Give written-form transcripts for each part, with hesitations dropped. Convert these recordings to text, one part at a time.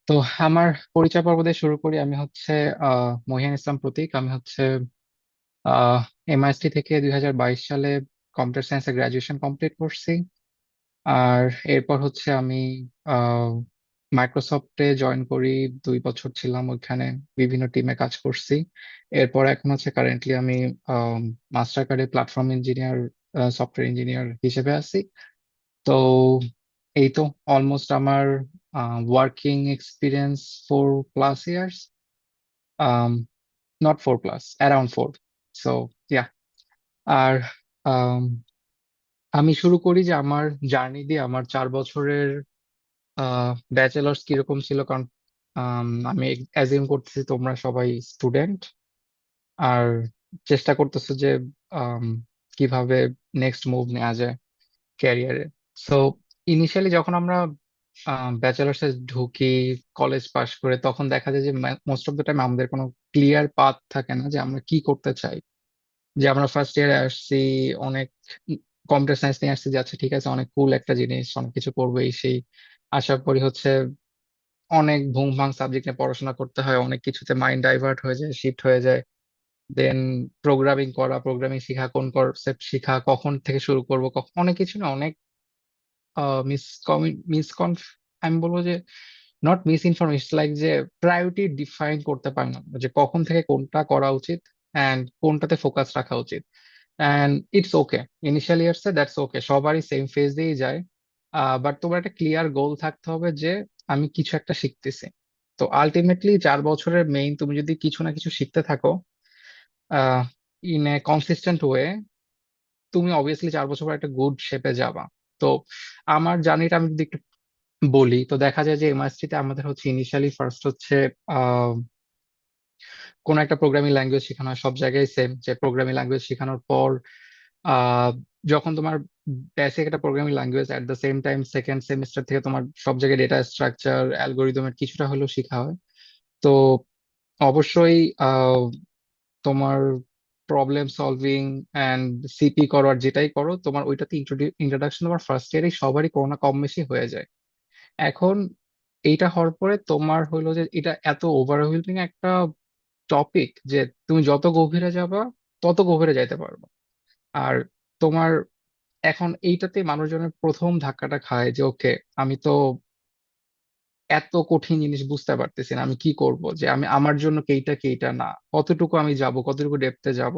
তো আমার পরিচয় পর্ব দিয়ে শুরু করি। আমি হচ্ছে মহিয়ান ইসলাম প্রতীক। আমি হচ্ছে এমআইএসটি থেকে 2022 সালে কম্পিউটার সায়েন্সে গ্রাজুয়েশন কমপ্লিট করছি। আর এরপর হচ্ছে আমি মাইক্রোসফটে জয়েন করি। 2 বছর ছিলাম ওইখানে, বিভিন্ন টিমে কাজ করছি। এরপর এখন হচ্ছে কারেন্টলি আমি মাস্টার কার্ডে প্ল্যাটফর্ম ইঞ্জিনিয়ার, সফটওয়্যার ইঞ্জিনিয়ার হিসেবে আছি। তো এই তো অলমোস্ট আমার working experience 4+ years, not 4+, around 4। So yeah. আর um, আমি শুরু করি যে আমার জার্নি দিয়ে, আমার 4 বছরের ব্যাচেলার্স কিরকম ছিল। কারণ আমি অ্যাজিউম করতেছি তোমরা সবাই স্টুডেন্ট, আর চেষ্টা করতেছো যে আম, কিভাবে নেক্সট মুভ নেওয়া যায় ক্যারিয়ারে। সো ইনিশিয়ালি যখন আমরা ব্যাচেলার্সে ঢুকি, কলেজ পাশ করে, তখন দেখা যায় যে মোস্ট অফ দ্য টাইম আমাদের কোনো ক্লিয়ার পাথ থাকে না যে আমরা কি করতে চাই। যে আমরা ফার্স্ট ইয়ারে আসছি, অনেক কম্পিউটার সায়েন্স নিয়ে আসছি, যে আচ্ছা ঠিক আছে, অনেক কুল একটা জিনিস, অনেক কিছু করবো এই সেই। আসার পরই হচ্ছে অনেক ভুং ভাং সাবজেক্ট নিয়ে পড়াশোনা করতে হয়, অনেক কিছুতে মাইন্ড ডাইভার্ট হয়ে যায়, শিফট হয়ে যায়। দেন প্রোগ্রামিং করা, প্রোগ্রামিং শিখা, কোন কনসেপ্ট শিখা, কখন থেকে শুরু করবো, কখন, অনেক কিছু না, অনেক মিস মিসকন আমি বলবো যে নট মিস ইনফরমেশন, লাইক যে প্রায়োরিটি ডিফাইন করতে পারি না যে কখন থেকে কোনটা করা উচিত অ্যান্ড কোনটাতে ফোকাস রাখা উচিত। অ্যান্ড ইটস ওকে, ইনিশিয়াল ইয়ার্সে দ্যাটস ওকে, সবারই সেম ফেজ দিয়েই যায়। বাট তোমার একটা ক্লিয়ার গোল থাকতে হবে যে আমি কিছু একটা শিখতেছি। তো আলটিমেটলি 4 বছরের মেইন, তুমি যদি কিছু না কিছু শিখতে থাকো ইন এ কনসিস্টেন্ট ওয়ে, তুমি অবভিয়াসলি 4 বছর পর একটা গুড শেপে যাবা। তো আমার জার্নিটা আমি যদি একটু বলি, তো দেখা যায় যে এমআইএসটি তে আমাদের হচ্ছে ইনিশিয়ালি ফার্স্ট হচ্ছে আহ, কোন একটা প্রোগ্রামিং ল্যাঙ্গুয়েজ শেখানো হয়। সব জায়গায় সেম, যে প্রোগ্রামিং ল্যাঙ্গুয়েজ শেখানোর পর আহ, যখন তোমার বেসিক একটা programming language, at the same time second semester থেকে তোমার সব জায়গায় ডেটা স্ট্রাকচার, অ্যালগোরিদমের কিছুটা হলেও শেখা হয়। তো অবশ্যই তোমার প্রবলেম সলভিং অ্যান্ড সিপি করো, আর যেটাই করো তোমার ওইটাতে ইন্ট্রোডাকশন তোমার ফার্স্ট ইয়ারে সবারই কোনো না কম বেশি হয়ে যায়। এখন এইটা হওয়ার পরে তোমার হইলো যে এটা এত ওভারওয়েলমিং একটা টপিক যে তুমি যত গভীরে যাবা তত গভীরে যাইতে পারবে। আর তোমার এখন এইটাতে মানুষজনের প্রথম ধাক্কাটা খায় যে ওকে, আমি তো এত কঠিন জিনিস বুঝতে পারতেছি না, আমি কি করব, যে আমি আমার জন্য কেইটা কেইটা না, কতটুকু আমি যাব, কতটুকু ডেপথে যাব,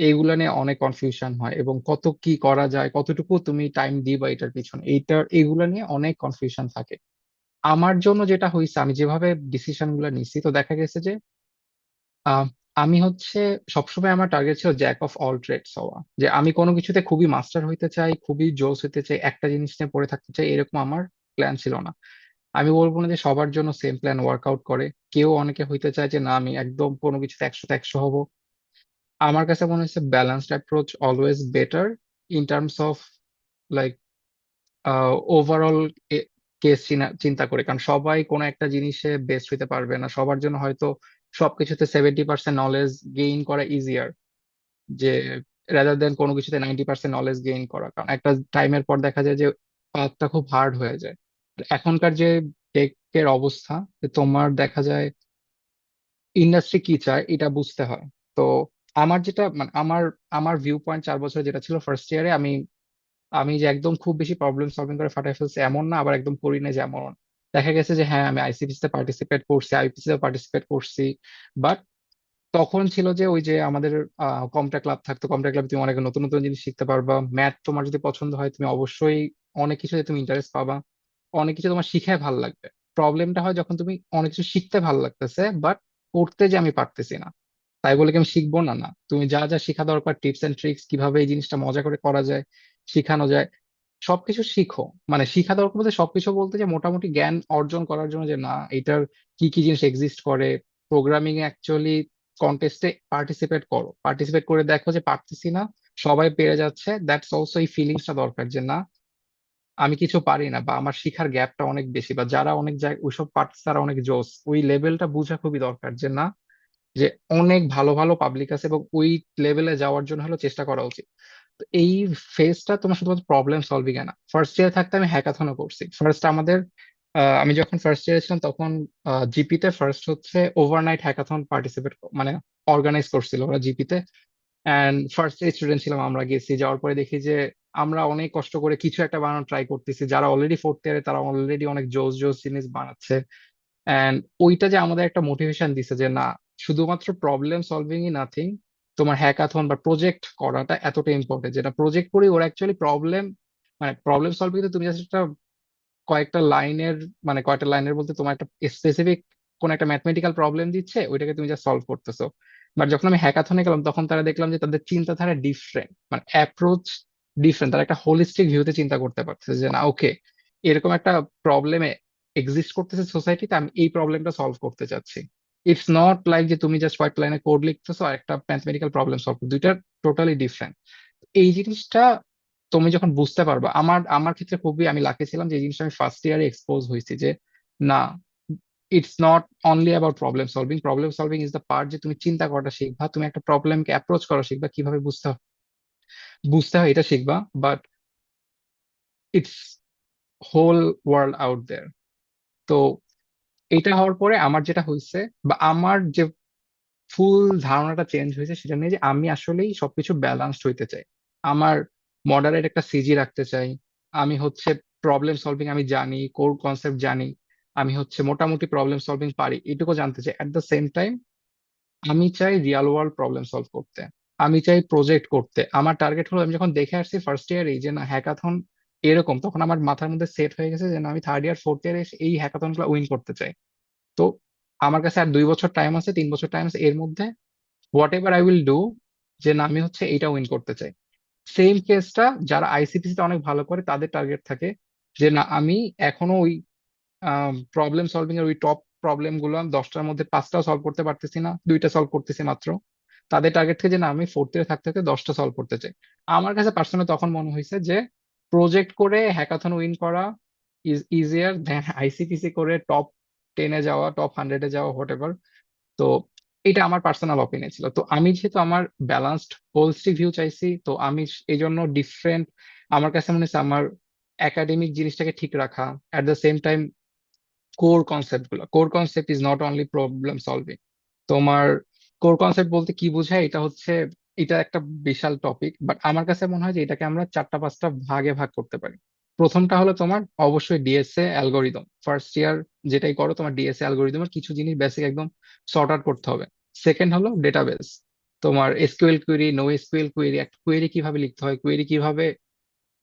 এইগুলা নিয়ে অনেক কনফিউশন হয়। এবং কত কি করা যায়, কতটুকু তুমি টাইম দিবা এটার পিছনে, এইগুলা নিয়ে অনেক কনফিউশন থাকে। আমার জন্য যেটা হয়েছে, আমি যেভাবে ডিসিশন গুলো নিছি, তো দেখা গেছে যে আহ, আমি হচ্ছে সবসময় আমার টার্গেট ছিল জ্যাক অফ অল ট্রেডস হওয়া, যে আমি কোনো কিছুতে খুবই মাস্টার হইতে চাই, খুবই জোস হইতে চাই, একটা জিনিস নিয়ে পড়ে থাকতে চাই, এরকম আমার প্ল্যান ছিল না। আমি বলবো না যে সবার জন্য সেম প্ল্যান ওয়ার্কআউট করে। কেউ, অনেকে হইতে চায় যে না আমি একদম কোনো কিছুতে 100-তে 100 হব। আমার কাছে মনে হচ্ছে balanced approach always better in terms of like overall case চিন্তা করে। কারণ সবাই কোনো একটা জিনিসে বেস্ট হইতে পারবে না, সবার জন্য হয়তো সবকিছুতে 70% নলেজ গেইন করা ইজিয়ার, যে রাদার দেন কোনো কিছুতে 90% নলেজ গেইন করা। কারণ একটা টাইমের পর দেখা যায় যে পাথটা খুব হার্ড হয়ে যায়। এখনকার যে টেকের অবস্থা, যে তোমার দেখা যায় ইন্ডাস্ট্রি কি চায় এটা বুঝতে হয়। তো আমার যেটা মানে আমার আমার ভিউ পয়েন্ট 4 বছর যেটা ছিল ফার্স্ট ইয়ারে, আমি আমি যে একদম খুব বেশি প্রবলেম সলভিং করে ফাটাই ফেলছি এমন না, আবার একদম করি না যে এমন না। দেখা গেছে যে হ্যাঁ, আমি আইসিপিসি তে পার্টিসিপেট করছি, আইপিসি তে পার্টিসিপেট করছি। বাট তখন ছিল যে ওই যে আমাদের কম্পিউটার ক্লাব থাকতো, কম্পিউটার ক্লাবে তুমি অনেক নতুন নতুন জিনিস শিখতে পারবা। ম্যাথ তোমার যদি পছন্দ হয়, তুমি অবশ্যই অনেক কিছুতে তুমি ইন্টারেস্ট পাবা, অনেক কিছু তোমার শিখে ভালো লাগবে। প্রবলেমটা হয় যখন তুমি অনেক কিছু শিখতে ভালো লাগতেছে বাট করতে যে আমি পারতেছি না, তাই বলে কি আমি শিখবো না? না, তুমি যা যা শেখা দরকার, টিপস এন্ড ট্রিক্স, কিভাবে এই জিনিসটা মজা করে করা যায়, শিখানো যায়, সবকিছু শিখো। মানে শিখা দরকার বলতে সবকিছু বলতে যে মোটামুটি জ্ঞান অর্জন করার জন্য, যে না এটার কি কি জিনিস এক্সিস্ট করে। প্রোগ্রামিং অ্যাকচুয়ালি কন্টেস্টে পার্টিসিপেট করো, পার্টিসিপেট করে দেখো যে পারতেছি না, সবাই পেরে যাচ্ছে, দ্যাটস অলসো এই ফিলিংসটা দরকার যে না আমি কিছু পারি না, বা আমার শিখার গ্যাপটা অনেক বেশি, বা যারা অনেক জায়গায় ওইসব পারছে তারা অনেক জোস, ওই লেভেলটা বোঝা খুবই দরকার যে না, যে অনেক ভালো ভালো পাবলিক আছে এবং ওই লেভেলে যাওয়ার জন্য হলো চেষ্টা করা উচিত। তো এই ফেজটা তোমার শুধুমাত্র প্রবলেম সলভিং এ না, ফার্স্ট ইয়ার থাকতে আমি হ্যাকাথনও করছি। ফার্স্ট আমাদের আমি যখন ফার্স্ট ইয়ারে ছিলাম তখন জিপিতে ফার্স্ট হচ্ছে ওভারনাইট হ্যাকাথন পার্টিসিপেট মানে অর্গানাইজ করছিল ওরা জিপিতে। অ্যান্ড ফার্স্ট ইয়ার স্টুডেন্ট ছিলাম, আমরা গেছি, যাওয়ার পরে দেখি যে আমরা অনেক কষ্ট করে কিছু একটা বানানো ট্রাই করতেছি, যারা অলরেডি ফোর্থ ইয়ারে তারা অলরেডি অনেক জোস জোস জিনিস বানাচ্ছে। অ্যান্ড ওইটা যে আমাদের একটা মোটিভেশন দিছে যে না, শুধুমাত্র প্রবলেম সলভিংই নাথিং, তোমার হ্যাকাথন বা প্রজেক্ট করাটা এতটা ইম্পর্টেন্ট, যেটা প্রজেক্ট করি ওরা অ্যাকচুয়ালি প্রবলেম, মানে প্রবলেম সলভিং তো তুমি জাস্ট একটা কয়েকটা লাইনের, মানে কয়েকটা লাইনের বলতে তোমার একটা স্পেসিফিক কোন একটা ম্যাথমেটিক্যাল প্রবলেম দিচ্ছে, ওইটাকে তুমি যা সলভ করতেছো। বাট যখন আমি হ্যাকাথনে গেলাম তখন তারা দেখলাম যে তাদের চিন্তাধারা ডিফারেন্ট, মানে অ্যাপ্রোচ ডিফারেন্ট, তারা একটা হোলিস্টিক ভিউতে চিন্তা করতে পারছে যে না ওকে, এরকম একটা প্রবলেমে এক্সিস্ট করতেছে সোসাইটিতে, আমি এই প্রবলেমটা সলভ করতে চাচ্ছি। ইটস নট লাইক যে তুমি জাস্ট কয়েকটা লাইনে কোড লিখতেছো আর একটা ম্যাথমেটিক্যাল প্রবলেম সলভ, দুইটা টোটালি ডিফারেন্ট। এই জিনিসটা তুমি যখন বুঝতে পারবা, আমার আমার ক্ষেত্রে খুবই আমি লাকি ছিলাম যে এই জিনিসটা আমি ফার্স্ট ইয়ারে এক্সপোজ হয়েছি যে না, it's not only about problem solving, problem solving is the part, যে তুমি চিন্তা করাটা শিখবা, তুমি একটা প্রবলেমকে অ্যাপ্রোচ করা শিখবা, কিভাবে বুঝতে হয় এটা শিখবা। But it's whole world out there. তো এটা হওয়ার পরে আমার যেটা হয়েছে, বা আমার যে ফুল ধারণাটা চেঞ্জ হয়েছে সেটা নিয়ে, যে আমি আসলেই সবকিছু ব্যালেন্সড হইতে চাই। আমার মডারেট একটা সিজি রাখতে চাই। আমি হচ্ছে প্রবলেম সলভিং আমি জানি, কোর কনসেপ্ট জানি, আমি হচ্ছে মোটামুটি প্রবলেম সলভিং পারি, এটুকু জানতে চাই। এট দ্য সেম টাইম আমি চাই রিয়েল ওয়ার্ল্ড প্রবলেম সলভ করতে, আমি চাই প্রজেক্ট করতে। আমার টার্গেট হলো, আমি যখন দেখে আসছি ফার্স্ট ইয়ারে যে না হ্যাকাথন এরকম, তখন আমার মাথার মধ্যে সেট হয়ে গেছে যে না, আমি থার্ড ইয়ার ফোর্থ ইয়ারে এই হ্যাকাথন গুলো উইন করতে চাই। তো আমার কাছে আর 2 বছর টাইম আছে, 3 বছর টাইম আছে, এর মধ্যে what ever I will do, যে না আমি হচ্ছে এইটা উইন করতে চাই। সেম কেসটা যারা আইসিটিসি তে অনেক ভালো করে তাদের টার্গেট থাকে যে না, আমি এখনো ওই প্রবলেম সলভিং এর ওই টপ প্রবলেম গুলো আমি 10টার মধ্যে 5টা সলভ করতে পারতেছি না, 2টা সলভ করতেছি মাত্র। তাদের টার্গেট থেকে যে না, আমি ফোর্থ ইয়ারে থাকতে থাকতে 10টা সলভ করতে চাই। আমার কাছে পার্সোনালি তখন মনে হয়েছে যে প্রজেক্ট করে হ্যাকাথন উইন করা ইজ ইজিয়ার দেন আইসিটিসি করে টপ 10-এ যাওয়া, টপ 100-এ যাওয়া, হোয়াট এভার। তো এটা আমার পার্সোনাল অপিনিয়ন ছিল। তো আমি যেহেতু আমার ব্যালেন্সড হোলিস্টিক ভিউ চাইছি, তো আমি এই জন্য ডিফারেন্ট, আমার কাছে মনে হচ্ছে আমার একাডেমিক জিনিসটাকে ঠিক রাখা, at the same time core concept is not only problem solving. তোমার কোর কনসেপ্ট বলতে কি বোঝায়, এটা হচ্ছে, এটা একটা বিশাল টপিক, বাট আমার কাছে মনে হয় যে এটাকে আমরা 4টা 5টা ভাগে ভাগ করতে পারি। প্রথমটা হলো তোমার অবশ্যই ডিএসএ অ্যালগোরিদম, ফার্স্ট ইয়ার যেটাই করো তোমার ডিএসএ অ্যালগোরিদমের কিছু জিনিস বেসিক একদম সর্ট আউট করতে হবে। সেকেন্ড হলো ডেটাবেস, তোমার SQL query, no SQL query, একটা কোয়েরি কিভাবে লিখতে হয়, কোয়েরি কিভাবে,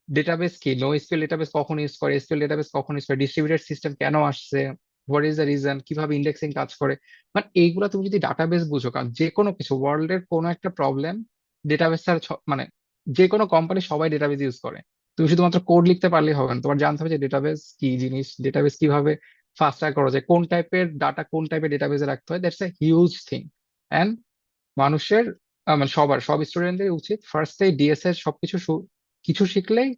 ডেটাবেস কি, নো এসকিউএল ডেটাবেস কখন ইউজ করে, এসকিউএল ডেটাবেস কখন ইউজ করে, ডিস্ট্রিবিউটেড সিস্টেম কেন আসছে, হোয়াট ইজ দ্য রিজন, কিভাবে ইন্ডেক্সিং কাজ করে। মানে এইগুলা তুমি যদি ডাটাবেস বুঝো, কারণ যে কোনো কিছু ওয়ার্ল্ডের কোনো একটা প্রবলেম ডেটাবেস ছাড়া মানে যে কোনো কোম্পানি সবাই ডেটাবেস ইউজ করে। তুমি শুধুমাত্র কোড লিখতে পারলেই হবে না, তোমার জানতে হবে যে ডেটাবেস কি জিনিস, ডেটাবেস কিভাবে ফাস্টার করা যায়, কোন টাইপের ডাটা কোন টাইপের ডেটাবেসে রাখতে হয়, that's a huge thing. And মানুষের মানে সব স্টুডেন্টদের উচিত ফার্স্টে ডিএস এর সবকিছু কিছু শিখলেই,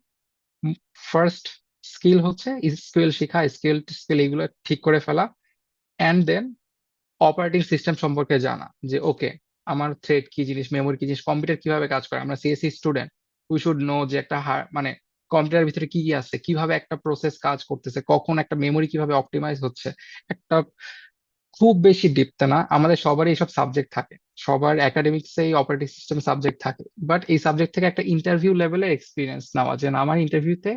ফার্স্ট স্কিল হচ্ছে স্কিল শেখা, স্কিল এগুলো ঠিক করে ফেলা। অ্যান্ড দেন অপারেটিং সিস্টেম সম্পর্কে জানা, যে ওকে আমার থ্রেড কি জিনিস, মেমোরি কি জিনিস, কম্পিউটার কিভাবে কাজ করে। আমরা CSC student, we should know যে একটা মানে কম্পিউটারের ভিতরে কি কি আছে, কিভাবে একটা প্রসেস কাজ করতেছে, কখন একটা মেমোরি কিভাবে অপটিমাইজ হচ্ছে। একটা খুব বেশি ডিপতে না, আমাদের সবারই এইসব সাবজেক্ট থাকে, সবার একাডেমিক্সে এই অপারেটিং সিস্টেম সাবজেক্ট থাকে, বাট এই সাবজেক্ট থেকে একটা ইন্টারভিউ লেভেলের এক্সপিরিয়েন্স নেওয়া, যে না, আমার ইন্টারভিউতে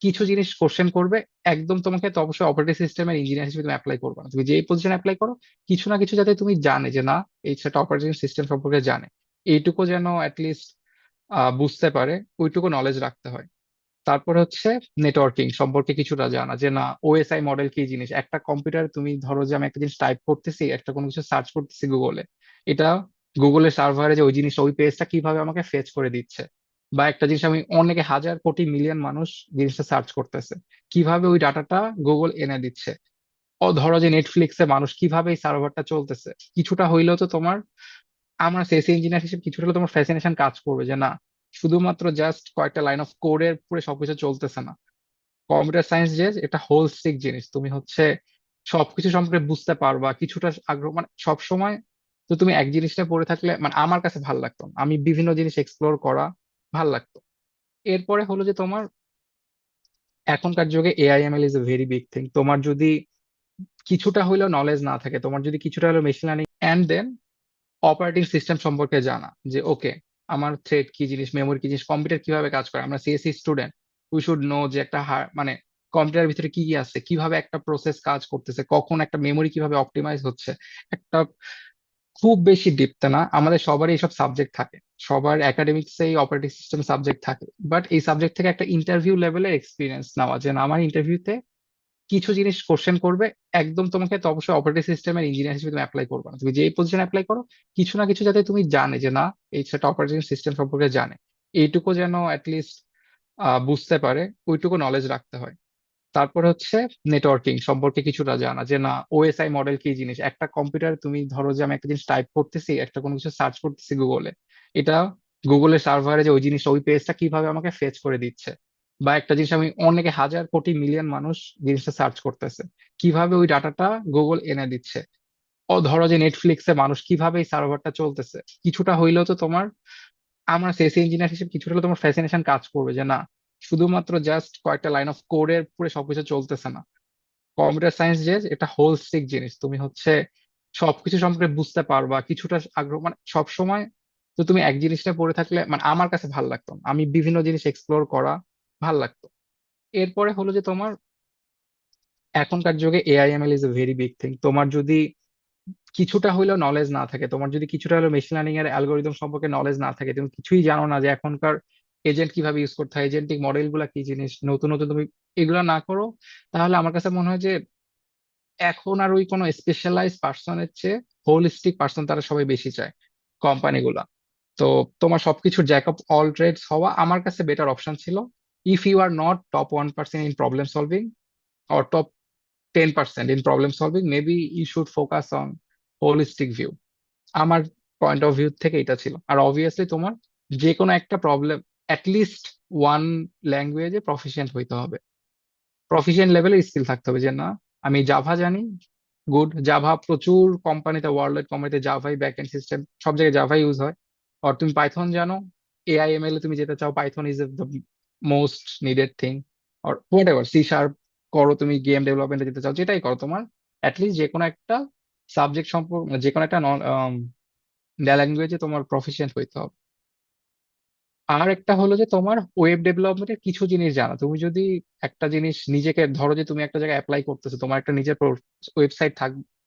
কিছু জিনিস কোশ্চেন করবে, একদম তোমাকে তো অবশ্যই অপারেটিং সিস্টেমের ইঞ্জিনিয়ার হিসেবে তুমি অ্যাপ্লাই করবে না, তুমি যে পজিশনে অ্যাপ্লাই করো কিছু না কিছু যাতে তুমি জানে যে না, এই সেটা অপারেটিং সিস্টেম সম্পর্কে জানে, এইটুকু যেন অ্যাটলিস্ট বুঝতে পারে, ওইটুকু নলেজ রাখতে হয়। তারপর হচ্ছে নেটওয়ার্কিং সম্পর্কে কিছুটা জানা, যে না ওএসআই মডেল কি জিনিস, একটা কম্পিউটারে তুমি ধরো যে আমি একটা জিনিস টাইপ করতেছি, একটা কোনো কিছু সার্চ করতেছি গুগলে, এটা গুগলের সার্ভারে যে ওই জিনিসটা ওই পেজটা কিভাবে আমাকে ফেচ করে দিচ্ছে, বা একটা জিনিস আমি অনেকে হাজার কোটি মিলিয়ন মানুষ জিনিসটা সার্চ করতেছে, কিভাবে ওই ডাটাটা গুগল এনে দিচ্ছে। ও ধরো যে নেটফ্লিক্সে মানুষ কিভাবে এই সার্ভারটা চলতেছে, কিছুটা হইলেও তো তোমার, আমার সিএসসি ইঞ্জিনিয়ার হিসেবে কিছুটা হলেও তোমার ফ্যাসিনেশন কাজ করবে যে না, শুধুমাত্র জাস্ট কয়েকটা লাইন অফ কোডের উপরে সবকিছু চলতেছে না। কম্পিউটার সায়েন্স যে এটা হোলস্টিক জিনিস, তুমি হচ্ছে সবকিছু সম্পর্কে বুঝতে পারবা কিছুটা আগ্রহ, মানে সব সময় তো তুমি এক জিনিসটা পড়ে থাকলে, মানে আমার কাছে ভাল লাগতো না। আমি বিভিন্ন জিনিস এক্সপ্লোর করা ভাল লাগতো। এরপরে হলো যে তোমার এখনকার যুগে AIML is a very big thing. তোমার যদি কিছুটা হইলেও নলেজ না থাকে, তোমার যদি কিছুটা হলেও machine learning and then operating system সম্পর্কে জানা, যে ওকে আমার থ্রেড কি জিনিস, মেমোরি কি জিনিস, কম্পিউটার কিভাবে কাজ করে, আমরা CSC student, we should know যে একটা মানে কম্পিউটারের ভিতরে কি কি আছে, কিভাবে একটা প্রসেস কাজ করতেছে, কখন একটা মেমোরি কিভাবে অপটিমাইজ হচ্ছে। একটা খুব বেশি ডিপতে না, আমাদের সবারই এইসব সাবজেক্ট থাকে, সবার একাডেমিক্সে এই অপারেটিং সিস্টেম সাবজেক্ট থাকে, বাট এই সাবজেক্ট থেকে একটা ইন্টারভিউ লেভেলের এক্সপিরিয়েন্স নেওয়া, যে না, আমার ইন্টারভিউতে কিছু জিনিস কোশ্চেন করবে, একদম তোমাকে তো অবশ্যই অপারেটিং সিস্টেমের ইঞ্জিনিয়ার হিসেবে তুমি অ্যাপ্লাই করবে না, তুমি যে পজিশনে অ্যাপ্লাই করো কিছু না কিছু যাতে তুমি জানে যে না, এই সেটা অপারেটিং সিস্টেম সম্পর্কে জানে, এইটুকু যেন অ্যাটলিস্ট বুঝতে পারে, ওইটুকু নলেজ রাখতে হয়। তারপর হচ্ছে নেটওয়ার্কিং সম্পর্কে কিছুটা জানা, যে না ওএসআই মডেল কি জিনিস, একটা কম্পিউটার তুমি ধরো যে আমি একটা জিনিস টাইপ করতেছি, একটা কোনো কিছু সার্চ করতেছি গুগলে, এটা গুগলের সার্ভারে যে ওই জিনিসটা, ওই পেজটা কিভাবে আমাকে ফেচ করে দিচ্ছে, বা একটা জিনিস আমি অনেকে হাজার কোটি মিলিয়ন মানুষ জিনিসটা সার্চ করতেছে, কিভাবে ওই ডাটাটা গুগল এনে দিচ্ছে। ও ধরো যে নেটফ্লিক্সে মানুষ কিভাবে এই সার্ভারটা চলতেছে, কিছুটা হইলেও তো তোমার, আমার সিএসসি ইঞ্জিনিয়ার হিসেবে কিছুটা হলেও তোমার ফ্যাসিনেশন কাজ করবে, যে না শুধুমাত্র জাস্ট কয়েকটা লাইন অফ কোডের পুরো সবকিছু চলতেছে না। কম্পিউটার সায়েন্স যে এটা হোলস্টিক জিনিস, তুমি হচ্ছে সবকিছু সম্পর্কে বুঝতে পারবা কিছুটা আগ্রহ, মানে সব সময় তো তুমি এক জিনিসটা পড়ে থাকলে, মানে আমার কাছে ভাল লাগতো না। আমি বিভিন্ন জিনিস এক্সপ্লোর করা ভাল লাগতো। এরপরে হলো যে তোমার এখনকার যুগে AIML is a very big thing. তোমার যদি কিছুটা হইলেও নলেজ না থাকে, তোমার যদি কিছুটা হলেও মেশিন লার্নিং এর অ্যালগোরিদম সম্পর্কে নলেজ না থাকে, তুমি কিছুই জানো না যে এখনকার এজেন্ট কিভাবে ইউজ করতে হয়, এজেন্টিক মডেল গুলা কি জিনিস, নতুন নতুন তুমি এগুলা না করো, তাহলে আমার কাছে মনে হয় যে এখন আর ওই কোনো স্পেশালাইজ পার্সনের চেয়ে হোলিস্টিক পার্সন তারা সবাই বেশি চায় কোম্পানিগুলা। তো তোমার সবকিছুর জ্যাক অফ অল ট্রেডস হওয়া আমার কাছে বেটার অপশন ছিল। If you are not top 1% in problem solving or top 10% in problem solving, maybe you should focus on holistic view। আমার পয়েন্ট অফ ভিউ থেকে এটা ছিল। আর অবভিয়াসলি তোমার যে কোনো একটা প্রবলেম অ্যাটলিস্ট ওয়ান ল্যাঙ্গুয়েজে প্রফিসিয়েন্ট হইতে হবে, প্রফিসিয়েন্ট লেভেলের স্কিল থাকতে হবে, যে না আমি জাভা জানি, গুড, জাভা প্রচুর কোম্পানিতে, ওয়ার্ল্ড কোম্পানিতে জাভাই ব্যাকএন্ড সিস্টেম, সব জায়গায় জাভাই ইউজ হয়। আর তুমি পাইথন জানো, এআইএমএল এ তুমি যেতে চাও, Python is the most needed thing. আর হোয়াট এভার, সি শার্প করো, তুমি গেম ডেভেলপমেন্টে যেতে চাও, যেটাই করো, তোমার অ্যাটলিস্ট যে কোনো একটা সাবজেক্ট সম্পর্ক, যে কোনো একটা ল্যাঙ্গুয়েজে তোমার প্রফিসিয়েন্ট হইতে হবে। আর একটা হলো যে তোমার ওয়েব ডেভেলপমেন্টের কিছু জিনিস জানা, তুমি যদি একটা জিনিস নিজেকে ধরো যে তুমি একটা জায়গায় অ্যাপ্লাই করতেছো, তোমার একটা নিজের ওয়েবসাইট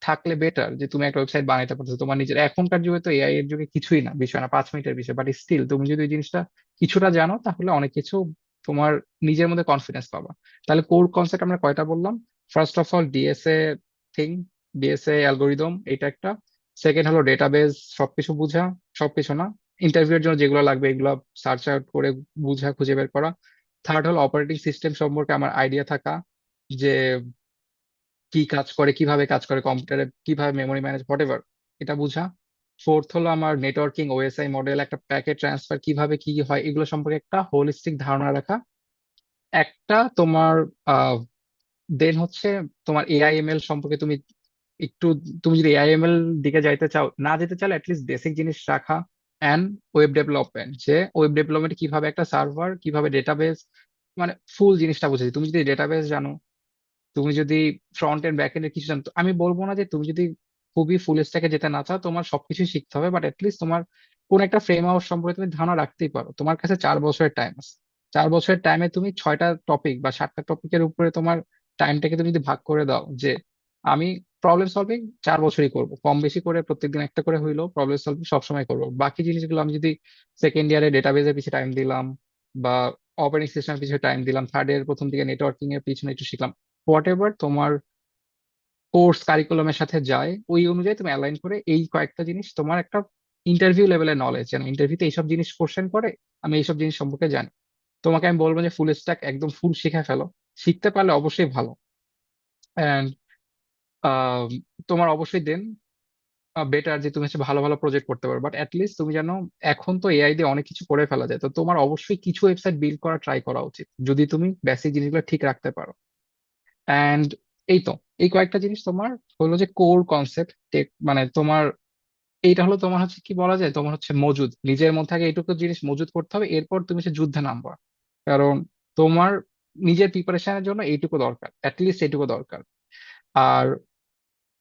থাকলে বেটার, যে তুমি একটা ওয়েবসাইট বানাইতে পারছো তোমার নিজের। এখনকার যুগে তো এআই এর যুগে কিছুই না, বিষয় না, 5 মিনিটের বিষয়, বাট স্টিল তুমি যদি ওই জিনিসটা কিছুটা জানো, তাহলে অনেক কিছু তোমার নিজের মধ্যে কনফিডেন্স পাবা। তাহলে কোর কনসেপ্ট আমরা কয়টা বললাম? First of all DSA thing, DSA algorithm, এটা একটা। সেকেন্ড হলো ডেটাবেজ, সবকিছু বুঝা, সবকিছু না, ইন্টারভিউ এর জন্য যেগুলো লাগবে এগুলো সার্চ আউট করে বুঝা, খুঁজে বের করা। থার্ড হলো অপারেটিং সিস্টেম সম্পর্কে আমার আইডিয়া থাকা, যে কি কাজ করে, কিভাবে কাজ করে কম্পিউটারে, কিভাবে মেমোরি ম্যানেজ, হোয়াট এভার, এটা বুঝা। ফোর্থ হলো আমার নেটওয়ার্কিং, ওএসআই মডেল, একটা প্যাকেট ট্রান্সফার কিভাবে কি হয় এগুলো সম্পর্কে একটা হোলিস্টিক ধারণা রাখা। একটা তোমার দেন হচ্ছে তোমার এআইএমএল সম্পর্কে তুমি একটু, তুমি যদি এআইএমএল দিকে যাইতে চাও, না যেতে চাও অ্যাটলিস্ট বেসিক জিনিস রাখা। অ্যান্ড ওয়েব ডেভেলপমেন্ট, যে ওয়েব ডেভেলপমেন্ট কিভাবে একটা সার্ভার, কিভাবে ডেটাবেস, মানে ফুল জিনিসটা বুঝেছি। তুমি যদি ডেটাবেস জানো, তুমি যদি ফ্রন্ট এন্ড ব্যাক এন্ড কিছু জানো, তো আমি বলবো না যে তুমি যদি খুবই ফুল স্ট্যাকে যেতে না চাও তোমার সবকিছু শিখতে হবে, বাট অ্যাটলিস্ট তোমার কোন একটা ফ্রেম ওয়ার্ক সম্পর্কে তুমি ধারণা রাখতেই পারো। তোমার কাছে 4 বছরের টাইম আছে, 4 বছরের টাইমে তুমি 6টা টপিক বা 7টা টপিকের উপরে তোমার টাইমটাকে তুমি যদি ভাগ করে দাও, যে আমি প্রবলেম সলভিং 4 বছরই করবো, কম বেশি করে প্রত্যেকদিন একটা করে হইলেও প্রবলেম সলভিং সবসময় করবো, বাকি জিনিসগুলো আমি যদি সেকেন্ড ইয়ারে ডেটাবেজের পিছিয়ে টাইম দিলাম, বা অপারেটিং সিস্টেমের পিছিয়ে টাইম দিলাম, থার্ড ইয়ার প্রথম দিকে নেটওয়ার্কিং এর পিছনে একটু শিখলাম, হোয়াট এভার তোমার কোর্স কারিকুলামের সাথে যায়, ওই অনুযায়ী তুমি অ্যালাইন করে এই কয়েকটা জিনিস তোমার একটা ইন্টারভিউ লেভেলের নলেজ, যেন ইন্টারভিউতে এইসব জিনিস কোশ্চেন করে, আমি এইসব জিনিস সম্পর্কে জানি। তোমাকে আমি বলবো যে ফুল স্ট্যাক একদম ফুল শিখে ফেলো, শিখতে পারলে অবশ্যই ভালো। অ্যান্ড তোমার অবশ্যই দেন বেটার যে তুমি হচ্ছে ভালো ভালো প্রজেক্ট করতে পারো, বাট অ্যাটলিস্ট তুমি জানো এখন তো এআই দিয়ে অনেক কিছু করে ফেলা যায়, তো তোমার অবশ্যই কিছু ওয়েবসাইট বিল্ড করা ট্রাই করা উচিত, যদি তুমি বেসিক জিনিসগুলো ঠিক রাখতে পারো। অ্যান্ড এই তো, এই কয়েকটা জিনিস তোমার হলো যে কোর কনসেপ্ট, মানে তোমার এইটা হলো তোমার হচ্ছে কি বলা যায়, তোমার হচ্ছে মজুদ, নিজের মধ্যে আগে এইটুকু জিনিস মজুদ করতে হবে, এরপর তুমি সে যুদ্ধে নামবা। কারণ তোমার নিজের প্রিপারেশনের জন্য এইটুকু দরকার, অ্যাটলিস্ট এইটুকু দরকার। আর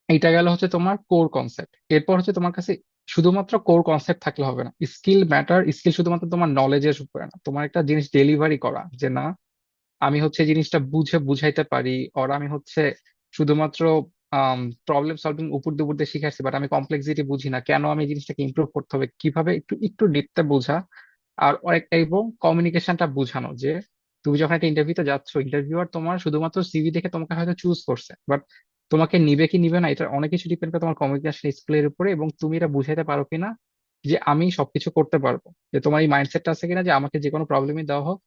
এইটা গেল হচ্ছে তোমার কোর কনসেপ্ট। এরপর হচ্ছে তোমার কাছে শুধুমাত্র কোর কনসেপ্ট থাকলে হবে না, স্কিল ম্যাটার। স্কিল শুধুমাত্র তোমার নলেজের উপরে না, তোমার একটা জিনিস ডেলিভারি করা, যে না আমি হচ্ছে এই জিনিসটা বুঝে বুঝাইতে পারি, ওর আমি হচ্ছে শুধুমাত্র প্রবলেম সলভিং উপর দুপুর দিয়ে শিখে আসছি, বাট আমি কমপ্লেক্সিটি বুঝি না, কেন আমি এই জিনিসটাকে ইমপ্রুভ করতে হবে, কিভাবে একটু একটু ডিপতে বোঝা। আর এবং কমিউনিকেশনটা বোঝানো, যে তুমি যখন একটা ইন্টারভিউতে যাচ্ছ, ইন্টারভিউয়ার তোমার শুধুমাত্র সিভি দেখে তোমাকে হয়তো চুজ করছে, বাট তোমাকে নিবে কি নিবে না এটা অনেক কিছু ডিপেন্ড করে তোমার কমিউনিকেশন স্কিলের উপরে, এবং তুমি এটা বুঝাইতে পারো কিনা যে আমি সবকিছু করতে পারবো। যে তোমার এই মাইন্ডসেটটা আছে কিনা যে আমাকে যে কোনো প্রবলেমই দেওয়া হোক,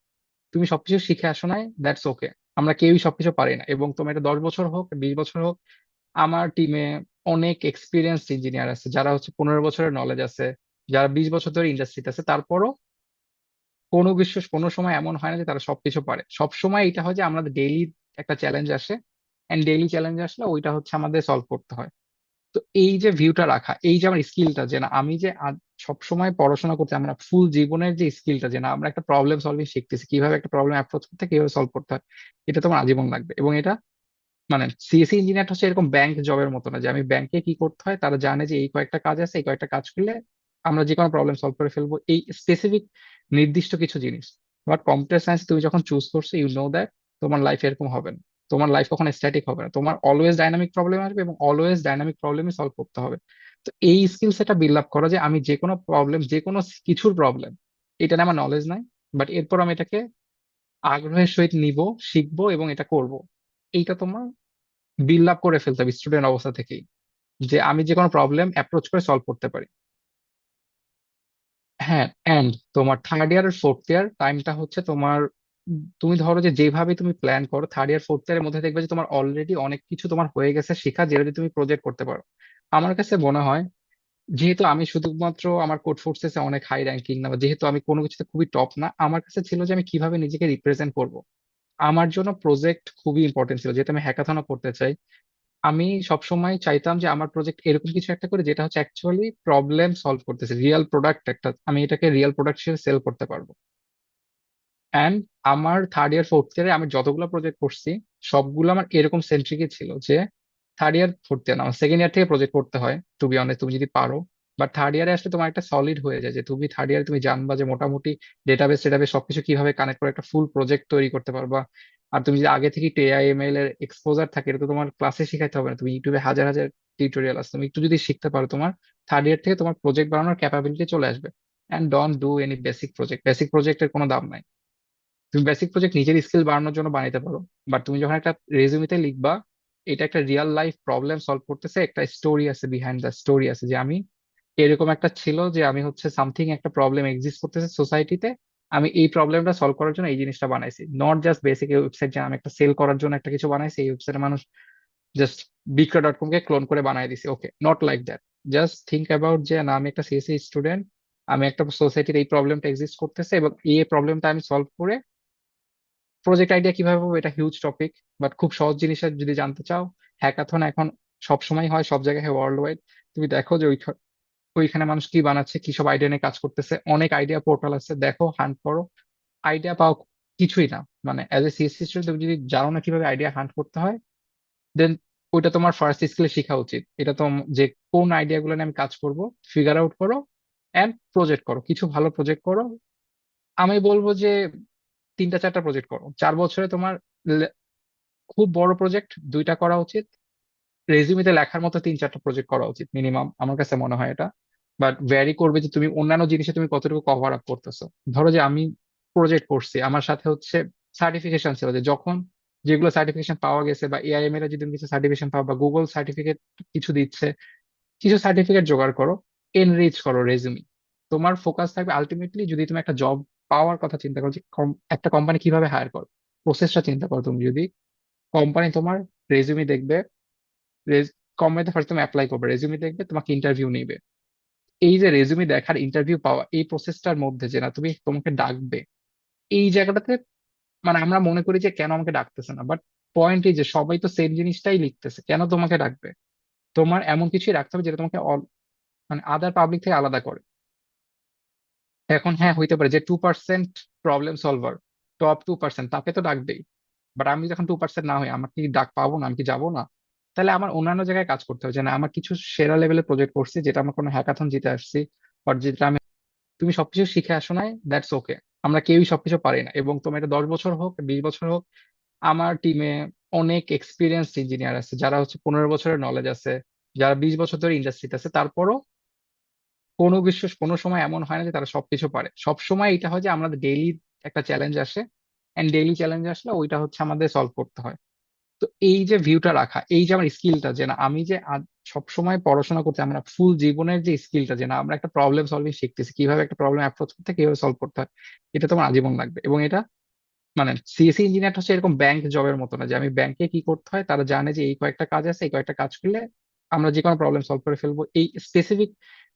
তুমি সবকিছু শিখে আসো নাই, দ্যাটস ওকে। আমরা কেউই সবকিছু পারি না, এবং তোমার এটা 10 বছর হোক 20 বছর হোক। আমার টিমে অনেক এক্সপিরিয়েন্সড ইঞ্জিনিয়ার আছে যারা হচ্ছে 15 বছরের নলেজ আছে, যারা 20 বছর ধরে ইন্ডাস্ট্রিতে আছে, তারপরও কোনো সময় এমন হয় না যে তারা সবকিছু পারে। সব সময় এটা হয় যে আমাদের ডেইলি একটা চ্যালেঞ্জ আসে, এন্ড ডেইলি চ্যালেঞ্জ আসলে ওইটা হচ্ছে আমাদের সলভ করতে হয়। তো এই যে ভিউটা রাখা, এই যে আমার স্কিলটা, যে না আমি যে সব সময় পড়াশোনা করতে, আমরা ফুল জীবনের যে স্কিলটা, যে না আমরা একটা প্রবলেম সলভিং শিখতেছি, কিভাবে একটা প্রবলেম অ্যাপ্রোচ করতে হয়, কিভাবে সলভ করতে হয়, এটা তোমার আজীবন লাগবে। এবং এটা মানে সিএসসি ইঞ্জিনিয়ার হচ্ছে এরকম ব্যাংক জবের মতো না যে আমি ব্যাংকে কি করতে হয়, তারা জানে যে এই কয়েকটা কাজ আছে, এই কয়েকটা কাজ করলে আমরা যে কোনো প্রবলেম সলভ করে ফেলবো, এই স্পেসিফিক নির্দিষ্ট কিছু জিনিস। বাট কম্পিউটার সায়েন্স তুমি যখন চুজ করছো, ইউ নো দ্যাট তোমার লাইফ এরকম হবে না। তোমার লাইফ কখনো স্ট্যাটিক হবে না, তোমার অলওয়েজ ডাইনামিক প্রবলেম আসবে, এবং অলওয়েজ ডাইনামিক প্রবলেমই সলভ করতে হবে। তো এই স্কিল সেটটা বিল্ড আপ করা, যে আমি যে কোনো প্রবলেম, যে কোনো কিছুর প্রবলেম, এটা নিয়ে আমার নলেজ নাই, বাট এরপর আমি এটাকে আগ্রহের সহিত নিব, শিখবো এবং এটা করব। এইটা তোমার বিল্ড আপ করে ফেলতে হবে স্টুডেন্ট অবস্থা থেকেই, যে আমি যে কোনো প্রবলেম অ্যাপ্রোচ করে সলভ করতে পারি। হ্যাঁ, এন্ড তোমার থার্ড ইয়ার আর ফোর্থ ইয়ার টাইমটা হচ্ছে তোমার, তুমি ধরো যে যেভাবে তুমি প্ল্যান করো, থার্ড ইয়ার ফোর্থ ইয়ারের মধ্যে দেখবে যে তোমার অলরেডি অনেক কিছু তোমার হয়ে গেছে শেখা, যেটা দিয়ে তুমি প্রজেক্ট করতে পারো। আমার কাছে মনে হয়, যেহেতু আমি শুধুমাত্র আমার কোড ফোর্সেসে অনেক হাই র্যাঙ্কিং না, বা যেহেতু আমি কোনো কিছুতে খুবই টপ না, আমার কাছে ছিল যে আমি কিভাবে নিজেকে রিপ্রেজেন্ট করব। আমার জন্য প্রজেক্ট খুবই ইম্পর্টেন্ট ছিল, যেহেতু আমি হ্যাকাথনও করতে চাই। আমি সবসময় চাইতাম যে আমার প্রজেক্ট এরকম কিছু একটা করে, যেটা হচ্ছে অ্যাকচুয়ালি প্রবলেম সলভ করতেছে, রিয়েল প্রোডাক্ট একটা, আমি এটাকে রিয়েল প্রোডাক্ট হিসেবে সেল করতে পারবো। অ্যান্ড আমার থার্ড ইয়ার ফোর্থ ইয়ারে আমি যতগুলো প্রজেক্ট করছি, সবগুলো আমার এরকম সেন্ট্রিকই ছিল, যে থার্ড ইয়ার ফোর্থ ইয়ার না, আমার সেকেন্ড ইয়ার থেকে প্রজেক্ট করতে হয় টু বি অনেস্ট, তুমি যদি পারো। বাট থার্ড ইয়ারে আসলে তোমার একটা সলিড হয়ে যায়, যে তুমি থার্ড ইয়ারে তুমি জানবা যে মোটামুটি ডেটাবেস টেটাবেস সবকিছু কিভাবে কানেক্ট করে একটা ফুল প্রজেক্ট তৈরি করতে পারবা। আর তুমি যদি আগে থেকে এআইএমএল এর এক্সপোজার থাকে, এটা তো তোমার ক্লাসে শিখাইতে হবে না, তুমি ইউটিউবে হাজার হাজার টিউটোরিয়াল আছে, তুমি একটু যদি শিখতে পারো, তোমার থার্ড ইয়ার থেকে তোমার প্রজেক্ট বানানোর ক্যাপাবিলিটি চলে আসবে। And don't do any basic project, basic প্রজেক্টের কোনো দাম নাই। তুমি বেসিক প্রজেক্ট নিজের স্কিল বাড়ানোর জন্য বানাইতে পারো, বাট তুমি যখন একটা রেজুমেতে লিখবা এটা একটা রিয়েল লাইফ প্রবলেম সলভ করতেছে, একটা স্টোরি আছে, বিহাইন্ড দ্য স্টোরি আছে, যে আমি এরকম একটা ছিল, যে আমি হচ্ছে সামথিং একটা প্রবলেম এক্সিস্ট করতেছে সোসাইটিতে, আমি এই প্রবলেমটা সলভ করার জন্য এই জিনিসটা বানাইছি, নট জাস্ট বেসিক ওয়েবসাইট, যে আমি একটা সেল করার জন্য একটা কিছু বানাইছি, এই ওয়েবসাইটে মানুষ জাস্ট বিক্রা.কম কে ক্লোন করে বানাই দিছি। Okay, not like that. Just think about যে না আমি একটা সিএসসি স্টুডেন্ট, আমি একটা সোসাইটির এই প্রবলেমটা এক্সিস্ট করতেছে, এবং এই প্রবলেমটা আমি সলভ করে প্রজেক্ট আইডিয়া কিভাবে পাবো, এটা হিউজ টপিক। বাট খুব সহজ জিনিসের যদি জানতে চাও, হ্যাকাথন এখন সব সময় হয়, সব জায়গায় হয়, ওয়ার্ল্ড ওয়াইড। তুমি দেখো যে ওইখানে মানুষ কি বানাচ্ছে, কি সব আইডিয়া নিয়ে কাজ করতেছে, অনেক আইডিয়া পোর্টাল আছে, দেখো, হান্ট করো। আইডিয়া পাও কিছুই না, মানে অ্যাজ এ সিএসসি স্টুডেন্ট তুমি যদি জানো না কিভাবে আইডিয়া হান্ট করতে হয়, দেন ওইটা তোমার ফার্স্ট স্কিলে শেখা উচিত। এটা তো যে কোন আইডিয়া গুলো নিয়ে আমি কাজ করব, ফিগার আউট করো, অ্যান্ড প্রজেক্ট করো, কিছু ভালো প্রজেক্ট করো। আমি বলবো যে 3টা 4টা প্রজেক্ট করো 4 বছরে, তোমার খুব বড় প্রজেক্ট 2টা করা উচিত, রেজিউমেতে লেখার মতো 3 4টা প্রজেক্ট করা উচিত মিনিমাম, আমার কাছে মনে হয় এটা। বাট ভ্যারি করবে যে তুমি অন্যান্য জিনিসে তুমি কতটুকু কভার আপ করতেছো। ধরো যে আমি প্রজেক্ট করছি, আমার সাথে হচ্ছে সার্টিফিকেশন ছিল, যে যখন যেগুলো সার্টিফিকেশন পাওয়া গেছে, বা এআইএম এর যদি তুমি কিছু সার্টিফিকেশন পাও, বা গুগল সার্টিফিকেট কিছু দিচ্ছে, কিছু সার্টিফিকেট জোগাড় করো, এনরিচ করো রেজিউমি। তোমার ফোকাস থাকবে আলটিমেটলি, যদি তুমি একটা জব পাওয়ার কথা চিন্তা করো, যে একটা কোম্পানি কিভাবে হায়ার করো, প্রসেসটা চিন্তা করো। তুমি যদি কোম্পানি তোমার রেজিউমি দেখবে, কোম্পানিতে ফার্স্ট তুমি অ্যাপ্লাই করবে, রেজিউমি দেখবে, তোমাকে ইন্টারভিউ নিবে। এই যে রেজিউমি দেখার, ইন্টারভিউ পাওয়া, এই প্রসেসটার মধ্যে যে না তুমি তোমাকে ডাকবে, এই জায়গাটাতে মানে আমরা মনে করি যে কেন আমাকে ডাকতেছে না, বাট পয়েন্ট এই যে সবাই তো সেম জিনিসটাই লিখতেছে, কেন তোমাকে ডাকবে। তোমার এমন কিছুই রাখতে হবে যেটা তোমাকে মানে আদার পাবলিক থেকে আলাদা করে। এখন হ্যাঁ, হইতে পারে যে 2% প্রবলেম সলভার, টপ 2%, তাকে তো ডাকবেই। বাট আমি যখন 2% না হই, আমার কি ডাক পাবো না, আমি কি যাবো না? তাহলে আমার অন্যান্য জায়গায় কাজ করতে হবে, যে না আমার কিছু সেরা লেভেলের প্রজেক্ট করছি, যেটা আমার কোনো হ্যাকাথন জিতে আসছি, বা যেটা আমি, তুমি সবকিছু শিখে আসো নাই, দ্যাটস ওকে। আমরা কেউই সবকিছু পারি না, এবং তোমার এটা 10 বছর হোক, 20 বছর হোক। আমার টিমে অনেক এক্সপিরিয়েন্সড ইঞ্জিনিয়ার আছে, যারা হচ্ছে 15 বছরের নলেজ আছে, যারা 20 বছর ধরে ইন্ডাস্ট্রিতে আছে, তারপরও কোনো সময় এমন হয় না যে তারা সবকিছু পারে। সব সময় এটা হয় যে আমাদের ডেইলি একটা চ্যালেঞ্জ আসে, এন্ড ডেইলি চ্যালেঞ্জ আসলে ওইটা হচ্ছে আমাদের সলভ করতে হয়। তো এই যে ভিউটা রাখা, এই যে আমার স্কিলটা, যে না আমি যে সব সময় পড়াশোনা করতে, আমরা ফুল জীবনের যে স্কিলটা, যে না আমরা একটা প্রবলেম সলভিং শিখতেছি, কিভাবে একটা প্রবলেম অ্যাপ্রোচ করতে হয়, কিভাবে সলভ করতে হয়, এটা তোমার আজীবন লাগবে। এবং এটা মানে সিএসসি ইঞ্জিনিয়ারটা হচ্ছে এরকম ব্যাংক জবের মতো না, যে আমি ব্যাংকে কি করতে হয়, তারা জানে যে এই কয়েকটা কাজ আছে, এই কয়েকটা কাজ করলে আমরা যে কোনো প্রবলেম সলভ করে ফেলবো, এই স্পেসিফিক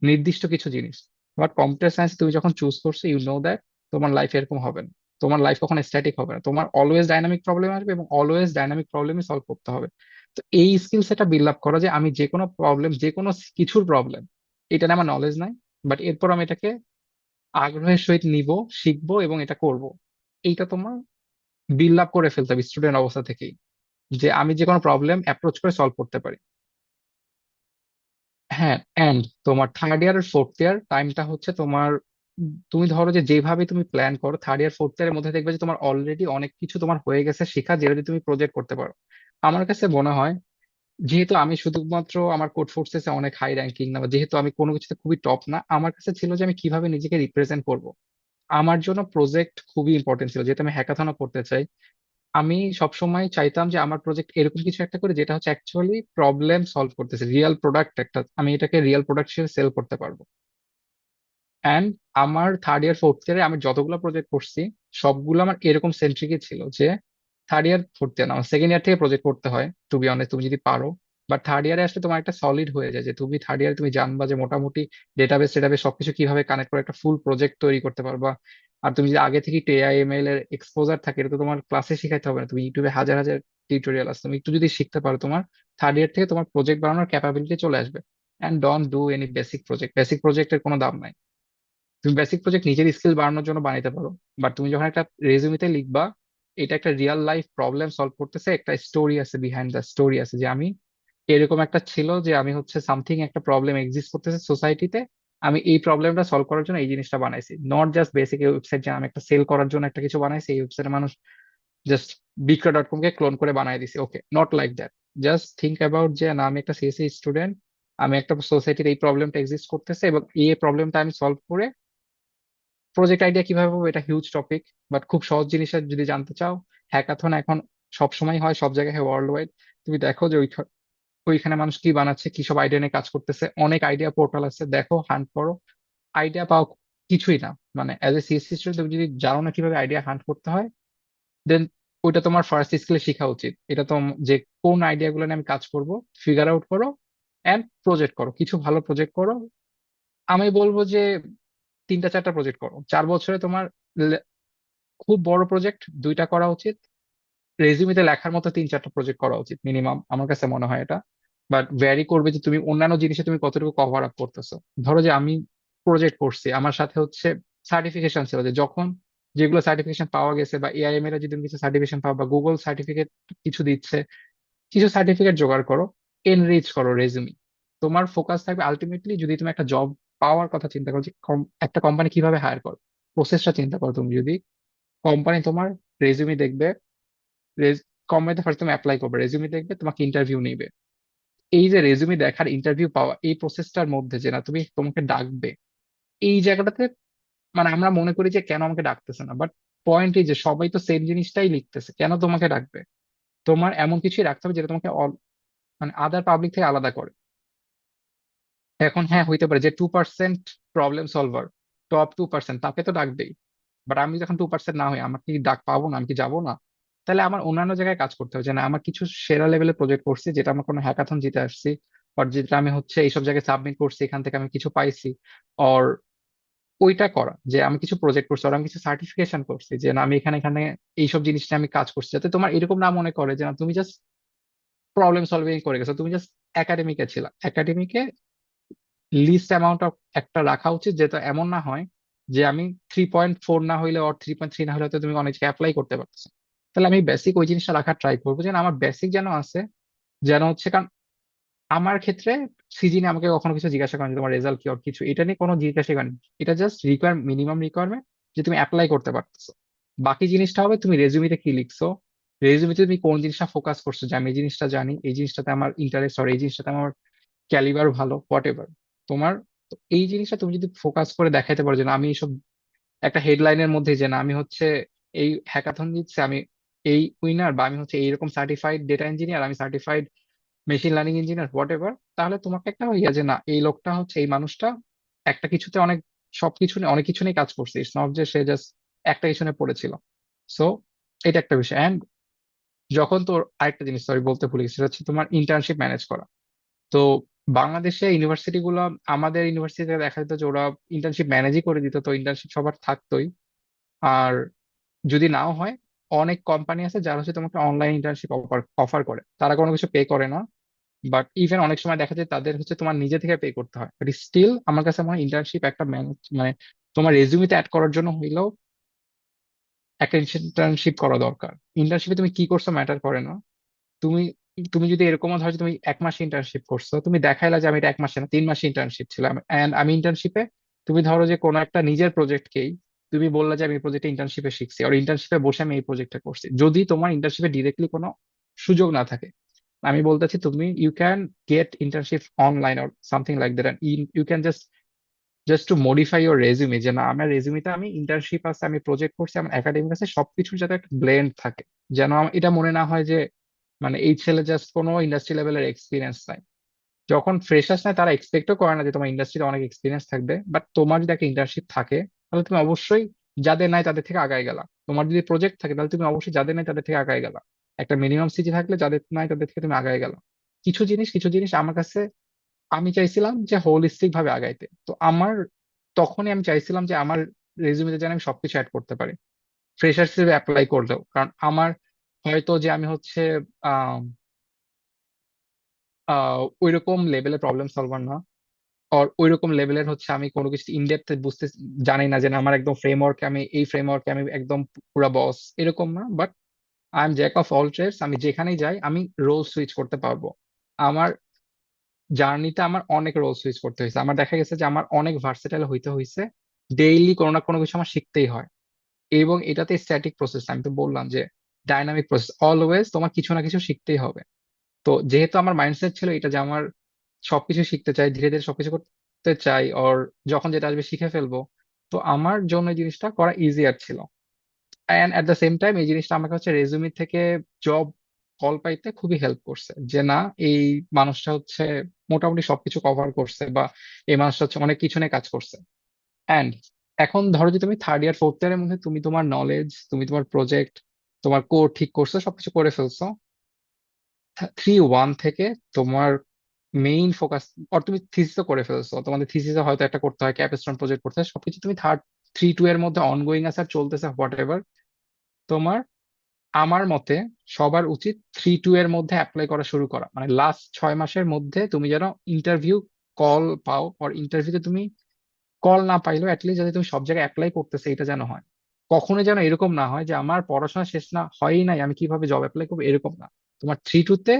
নির্দিষ্ট কিছু জিনিস। বাট কম্পিউটার সায়েন্স তুমি যখন চুজ করছো, ইউ নো দ্যাট তোমার লাইফ এরকম হবে না। তোমার লাইফ কখনো স্ট্যাটিক হবে না, তোমার অলওয়েজ ডাইনামিক প্রবলেম আসবে, এবং অলওয়েজ ডাইনামিক প্রবলেমই সলভ করতে হবে। তো এই স্কিল সেটা বিল্ড আপ করা, যে আমি যে কোনো প্রবলেম, যে কোনো কিছুর প্রবলেম, এটা নিয়ে আমার নলেজ নাই, বাট এরপর আমি এটাকে আগ্রহের সহিত নিব, শিখবো এবং এটা করব। এইটা তোমার বিল্ড আপ করে ফেলতে হবে স্টুডেন্ট অবস্থা থেকেই, যে আমি যে কোনো প্রবলেম অ্যাপ্রোচ করে সলভ করতে পারি। হ্যাঁ, এন্ড তোমার থার্ড ইয়ার আর ফোর্থ ইয়ার টাইমটা হচ্ছে তোমার, তুমি ধরো যে যেভাবে তুমি প্ল্যান করো, থার্ড ইয়ার ফোর্থ ইয়ারের মধ্যে দেখবে যে তোমার অলরেডি অনেক কিছু তোমার হয়ে গেছে শেখা, যেটা দিয়ে তুমি প্রজেক্ট করতে পারো। আমার কাছে মনে হয়, যেহেতু আমি শুধুমাত্র আমার কোড ফোর্সেসে অনেক হাই র্যাঙ্কিং না, বা যেহেতু আমি কোনো কিছুতে খুবই টপ না, আমার কাছে ছিল যে আমি কিভাবে নিজেকে রিপ্রেজেন্ট করব। আমার জন্য প্রজেক্ট খুবই ইম্পর্টেন্ট ছিল, যেহেতু আমি হ্যাকাথনও করতে চাই। আমি সবসময় চাইতাম যে আমার প্রজেক্ট এরকম কিছু একটা করে, যেটা হচ্ছে অ্যাকচুয়ালি প্রবলেম সলভ করতেছে, রিয়েল প্রোডাক্ট একটা, আমি এটাকে রিয়েল প্রোডাক্ট হিসেবে সেল করতে পারবো। অ্যান্ড আমার থার্ড ইয়ার ফোর্থ ইয়ারে আমি যতগুলো প্রজেক্ট করছি, সবগুলো আমার এরকম সেন্ট্রিকই ছিল, যে থার্ড ইয়ার ফোর্থ ইয়ার না, আমার সেকেন্ড ইয়ার থেকে প্রজেক্ট করতে হয়, টু বি অনেস্ট, তুমি যদি পারো। বাট থার্ড ইয়ারে আসলে তোমার একটা সলিড হয়ে যায়, যে তুমি থার্ড ইয়ারে তুমি জানবা যে মোটামুটি ডেটাবেস সবকিছু কিভাবে কানেক্ট করে একটা ফুল প্রজেক্ট তৈরি করতে পারবা। আর তুমি যদি আগে থেকে এআইএমএল এর এক্সপোজার থাকে, এটা তো তোমার ক্লাসে শেখাইতে হবে না, তুমি ইউটিউবে হাজার হাজার টিউটোরিয়াল আছে, তুমি একটু যদি শিখতে পারো, তোমার থার্ড ইয়ার থেকে তোমার প্রজেক্ট বানানোর ক্যাপাবিলিটি চলে আসবে। And don't do any basic project, basic প্রজেক্টের কোনো দাম নাই। তুমি বেসিক প্রজেক্ট নিজের স্কিল বাড়ানোর জন্য বানাইতে পারো, বাট তুমি যখন একটা রেজুমেতে লিখবা, এটা একটা রিয়েল লাইফ প্রবলেম সলভ করতেছে, একটা স্টোরি আছে, বিহাইন্ড দ্য স্টোরি আছে, যে আমি এরকম একটা ছিল, যে আমি হচ্ছে সামথিং একটা প্রবলেম এক্সিস্ট করতেছে সোসাইটিতে, আমি এই প্রবলেমটা সলভ করার জন্য এই জিনিসটা বানাইছি। নট জাস্ট বেসিক ওয়েবসাইট, যে আমি একটা সেল করার জন্য একটা কিছু বানাইছি, এই ওয়েবসাইটে মানুষ জাস্ট বিক্রা.কম কে ক্লোন করে বানাই দিছি। Okay, not like that. Just think about যে না, আমি একটা সিএসসি স্টুডেন্ট, আমি একটা সোসাইটির এই প্রবলেমটা এক্সিস্ট করতেছে, এবং এই প্রবলেমটা আমি সলভ করে প্রজেক্ট আইডিয়া কিভাবে পাবো, এটা হিউজ টপিক। বাট খুব সহজ জিনিসটা যদি জানতে চাও, হ্যাকাথন এখন সব সময় হয়, সব জায়গায় হয়, ওয়ার্ল্ড ওয়াইড। তুমি দেখো যে ওইখানে মানুষ কি বানাচ্ছে, কি সব আইডিয়া নিয়ে কাজ করতেছে, অনেক আইডিয়া পোর্টাল আছে, দেখো, হান্ট করো। আইডিয়া পাও কিছুই না, মানে অ্যাজ এ সিএসসি স্টুডেন্ট তুমি যদি জানো না কিভাবে আইডিয়া হান্ট করতে হয়, দেন ওইটা তোমার ফার্স্ট স্কিলে শেখা উচিত। এটা তো যে কোন আইডিয়া গুলো নিয়ে আমি কাজ করব, ফিগার আউট করো, এন্ড প্রজেক্ট করো, কিছু ভালো প্রজেক্ট করো। আমি বলবো যে 3টা 4টা প্রজেক্ট করো 4 বছরে, তোমার খুব বড় প্রজেক্ট 2টা করা উচিত, রেজিউমিতে লেখার মতো 3 4টা প্রজেক্ট করা উচিত মিনিমাম, আমার কাছে মনে হয় এটা। বাট ভ্যারি করবে যে তুমি অন্যান্য জিনিসে তুমি কতটুকু কভার আপ করতেছো। ধরো যে আমি প্রজেক্ট করছি, আমার সাথে হচ্ছে সার্টিফিকেশন ছিল, যে যখন যেগুলো সার্টিফিকেশন পাওয়া গেছে, বা এআইএম এর যদি তুমি কিছু সার্টিফিকেশন পাও, বা গুগল সার্টিফিকেট কিছু দিচ্ছে, কিছু সার্টিফিকেট জোগাড় করো, এনরিচ করো রেজিউমি। তোমার ফোকাস থাকবে আলটিমেটলি, যদি তুমি একটা জব পাওয়ার কথা চিন্তা করো, যে একটা কোম্পানি কিভাবে হায়ার করো, প্রসেসটা চিন্তা করো। তুমি যদি কোম্পানি তোমার রেজিউমি দেখবে, কোম্পানিতে ফার্স্ট তুমি অ্যাপ্লাই করবে, রেজিউমি দেখবে, তোমাকে ইন্টারভিউ নিবে। এই যে রেজিউমি দেখার, ইন্টারভিউ পাওয়া, এই প্রসেসটার মধ্যে যে না তুমি, তোমাকে ডাকবে, এই জায়গাটাতে মানে আমরা মনে করি যে কেন আমাকে ডাকতেছে না, বাট পয়েন্ট এই যে সবাই তো সেম জিনিসটাই লিখতেছে, কেন তোমাকে ডাকবে? তোমার এমন কিছুই রাখতে হবে যেটা তোমাকে মানে আদার পাবলিক থেকে আলাদা করে। এখন হ্যাঁ, হইতে পারে যে 2% প্রবলেম সলভার, টপ 2%, তাকে তো ডাকবেই। বাট আমি যখন 2% না হই, আমার কি ডাক পাবো না, আমি কি যাবো না? তাহলে আমার অন্যান্য জায়গায় কাজ করতে হবে, যে না আমার কিছু সেরা লেভেলের প্রজেক্ট করছি, যেটা আমার কোনো হ্যাকাথন জিতে আসছি, আর যেটা আমি হচ্ছে এইসব জায়গায় সাবমিট করছি, এখান থেকে আমি কিছু পাইছি। আর ওইটা করা, যে আমি কিছু প্রজেক্ট করছি, আর আমি কিছু সার্টিফিকেশন করছি, যে না আমি এখানে এখানে এইসব জিনিস নিয়ে আমি কাজ করছি, যাতে তোমার এরকম না মনে করে যে না তুমি জাস্ট প্রবলেম সলভিং করে গেছো, তুমি জাস্ট একাডেমিকে ছিলা। একাডেমিকে লিস্ট অ্যামাউন্ট অফ একটা রাখা উচিত, যেটা এমন না হয় যে আমি 3.4 না হইলে, আর 3.3 না হলে তো তুমি অনেক অ্যাপ্লাই করতে পারছো। তাহলে আমি বেসিক ওই জিনিসটা রাখার ট্রাই করবো, যেন আমার বেসিক যেন আছে, যেন হচ্ছে, কারণ আমার ক্ষেত্রে সিজি নিয়ে আমাকে কখনো কিছু জিজ্ঞাসা করেনি, তোমার রেজাল্ট কি ওর কিছু এটা নিয়ে কোনো জিজ্ঞাসা করেনি। এটা জাস্ট মিনিমাম রিকোয়ারমেন্ট যে তুমি অ্যাপ্লাই করতে পারতেছো। বাকি জিনিসটা হবে তুমি রেজুমিতে কি লিখছো, রেজুমিতে তুমি কোন জিনিসটা ফোকাস করছো, যে আমি এই জিনিসটা জানি, এই জিনিসটাতে আমার ইন্টারেস্ট, আর এই জিনিসটাতে আমার ক্যালিবার ভালো, হোয়াট এভার তোমার। তো এই জিনিসটা তুমি যদি ফোকাস করে দেখাইতে পারো যে না, আমি এইসব একটা হেডলাইনের মধ্যে যে না আমি হচ্ছে এই হ্যাকাথন দিচ্ছে, আমি এই উইনার, বা আমি হচ্ছে এইরকম সার্টিফাইড ডেটা ইঞ্জিনিয়ার, আমি certified machine learning engineer, what ever, তাহলে তোমাকে একটা ইয়ে যে না এই লোকটা হচ্ছে, এই মানুষটা একটা কিছুতে অনেক, সবকিছু নিয়ে অনেক কিছু নিয়ে কাজ করছে, ইটস নট যে সে জাস্ট একটা কিছু নিয়ে পড়েছিল। সো এটা একটা বিষয়। অ্যান্ড যখন তোর আরেকটা জিনিস সরি বলতে ভুলে গেছি, সেটা হচ্ছে তোমার ইন্টার্নশিপ ম্যানেজ করা। তো বাংলাদেশে ইউনিভার্সিটি গুলো, আমাদের ইউনিভার্সিটিতে দেখা যেত যে ওরা ইন্টার্নশিপ ম্যানেজই করে দিত, তো ইন্টার্নশিপ সবার থাকতোই। আর যদি নাও হয়, অনেক কোম্পানি আছে যারা হচ্ছে তোমাকে অনলাইন ইন্টার্নশিপ অফার অফার করে, তারা কোনো কিছু পে করে না। বাট ইভেন অনেক সময় দেখা যায় তাদের হচ্ছে তোমার নিজে থেকে পে করতে হয়, বাট স্টিল আমার কাছে মনে হয় ইন্টার্নশিপ একটা মানে তোমার রেজিউমিতে অ্যাড করার জন্য হইলেও একটা ইন্টার্নশিপ করা দরকার। ইন্টার্নশিপে তুমি কি করছো ম্যাটার করে না। তুমি তুমি যদি এরকমও ধরো যে তুমি 1 মাস ইন্টার্নশিপ করছো, তুমি দেখাইলা যে আমি এটা 1 মাসে না 3 মাসে ইন্টার্নশিপ ছিলাম, এন্ড আমি ইন্টার্নশিপে, তুমি ধরো যে কোনো একটা নিজের প্রজেক্টকেই তুমি বললা যে আমি এই প্রজেক্টে ইন্টার্নশিপে শিখছি, আর ইন্টার্নশিপে বসে আমি এই প্রজেক্টটা করছি, যদি তোমার ইন্টার্নশিপে ডিরেক্টলি কোনো সুযোগ না থাকে, আমি বলতেছি তুমি you can get internship online or something like that, you can just to modify your resume, যে না আমার রেজিউমিতে আমি ইন্টার্নশিপ আছে, আমি প্রজেক্ট করছি, আমার একাডেমিক আছে, সবকিছুর যাতে একটা ব্লেন্ড থাকে, যেন এটা মনে না হয় যে মানে এই ছেলে জাস্ট কোনো ইন্ডাস্ট্রি লেভেলের এক্সপিরিয়েন্স নাই। যখন ফ্রেশার্স নেয় তারা এক্সপেক্টও করে না যে তোমার ইন্ডাস্ট্রিতে অনেক এক্সপিরিয়েন্স থাকবে, বাট তোমার যদি একটা ইন্টার্নশিপ থাকে তাহলে তুমি অবশ্যই যাদের নাই তাদের থেকে আগায় গেলা। তোমার যদি প্রজেক্ট থাকে তাহলে তুমি অবশ্যই যাদের নাই তাদের থেকে আগায় গেলা। একটা মিনিমাম সিজি থাকলে যাদের নাই তাদের থেকে তুমি আগায় গেলা। কিছু জিনিস আমার কাছে, আমি চাইছিলাম যে হোলিস্টিক ভাবে আগাইতে, তো আমার তখনই আমি চাইছিলাম যে আমার রেজিউমেতে যেন আমি সবকিছু অ্যাড করতে পারি, ফ্রেশার্স হিসেবে অ্যাপ্লাই করলেও। কারণ আমার হয়তো যে আমি হচ্ছে আহ ওইরকম লেভেলের প্রবলেম সলভার না, আর ওইরকম লেভেলের হচ্ছে আমি কোনো কিছু ইনডেপথ বুঝতে জানি না, যে না, আমার একদম ফ্রেমওয়ার্কে আমি এই ফ্রেমওয়ার্কে আমি একদম পুরা বস, এরকম না। But I am jack of all trades, আমি যেখানেই যাই আমি রোল সুইচ করতে পারবো। আমার জার্নিতে আমার অনেক রোল সুইচ করতে হয়েছে, আমার দেখা গেছে যে আমার অনেক ভার্সেটাইল হইতে হয়েছে, ডেইলি কোনো না কোনো কিছু আমার শিখতেই হয়। এবং এটাতে স্ট্যাটিক প্রসেস, আমি তো বললাম যে ডাইনামিক প্রসেস, অলওয়েজ তোমার কিছু না কিছু শিখতেই হবে। তো যেহেতু আমার মাইন্ডসেট ছিল এটা যে আমার সবকিছু শিখতে চাই, ধীরে ধীরে সবকিছু করতে চাই, ওর যখন যেটা আসবে শিখে ফেলবো, তো আমার জন্য এই জিনিসটা করা ইজিয়ার ছিল। And at the same time এই জিনিসটা আমাকে হচ্ছে রেজুমি থেকে জব কল পাইতে খুবই হেল্প করছে, যে না এই মানুষটা হচ্ছে মোটামুটি সবকিছু কভার করছে, বা এই মানুষটা হচ্ছে অনেক কিছু নিয়ে কাজ করছে। অ্যান্ড এখন ধরো যে তুমি থার্ড ইয়ার ফোর্থ ইয়ারের মধ্যে তুমি তোমার নলেজ, তুমি তোমার প্রজেক্ট, তোমার কোর ঠিক করছো, সবকিছু করে ফেলছো, 3-1 থেকে তোমার মেইন ফোকাস, আর তুমি থিসিসও করে ফেলছো, তোমাদের থিসিসে হয়তো একটা করতে হয়, ক্যাপস্টোন প্রজেক্ট করতে হয়, সবকিছু তুমি 3-2 এর মধ্যে অনগোয়িং আছে আর চলতেছে হোয়াট এভার তোমার। আমার মতে সবার উচিত 3-2 এর মধ্যে অ্যাপ্লাই করা শুরু করা, মানে লাস্ট 6 মাসের মধ্যে তুমি যেন ইন্টারভিউ কল পাও, আর ইন্টারভিউতে তুমি কল না পাইলেও অ্যাটলিস্ট যাতে তুমি সব জায়গায় অ্যাপ্লাই করতেছে এটা যেন হয়। কখনো যেন এরকম না হয় যে আমার পড়াশোনা শেষ না হয়ই নাই, আমি কিভাবে জব অ্যাপ্লাই করবো, এরকম না। তোমার থ্রি টুতে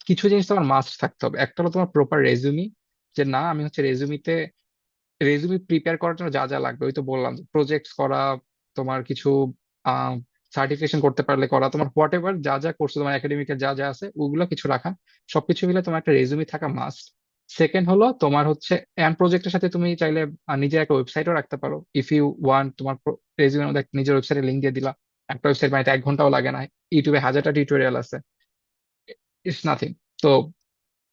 কিছু জিনিস তোমার মাস্ট থাকতে হবে। একটা হলো তোমার প্রপার রেজুমি, যে না আমি হচ্ছে রেজুমি প্রিপেয়ার করার জন্য যা যা লাগবে, ওই তো বললাম প্রজেক্টস করা, তোমার কিছু সার্টিফিকেশন করতে পারলে করা, তোমার হোয়াট এভার যা যা করছো, তোমার একাডেমিকের যা যা আছে ওগুলো কিছু রাখা, সবকিছু মিলে তোমার একটা রেজুমি থাকা মাস্ট। সেকেন্ড হলো তোমার হচ্ছে এন্ড প্রজেক্টের সাথে তুমি চাইলে নিজের একটা ওয়েবসাইটও রাখতে পারো, ইফ ইউ ওয়ান্ট। তোমার রেজুমের মধ্যে একটা নিজের ওয়েবসাইটের লিঙ্ক দিয়ে দিলা, একটা ওয়েবসাইট বানাইতে 1 ঘন্টাও লাগে না, ইউটিউবে হাজারটা টিউটোরিয়াল আছে, ইটস নাথিং। তো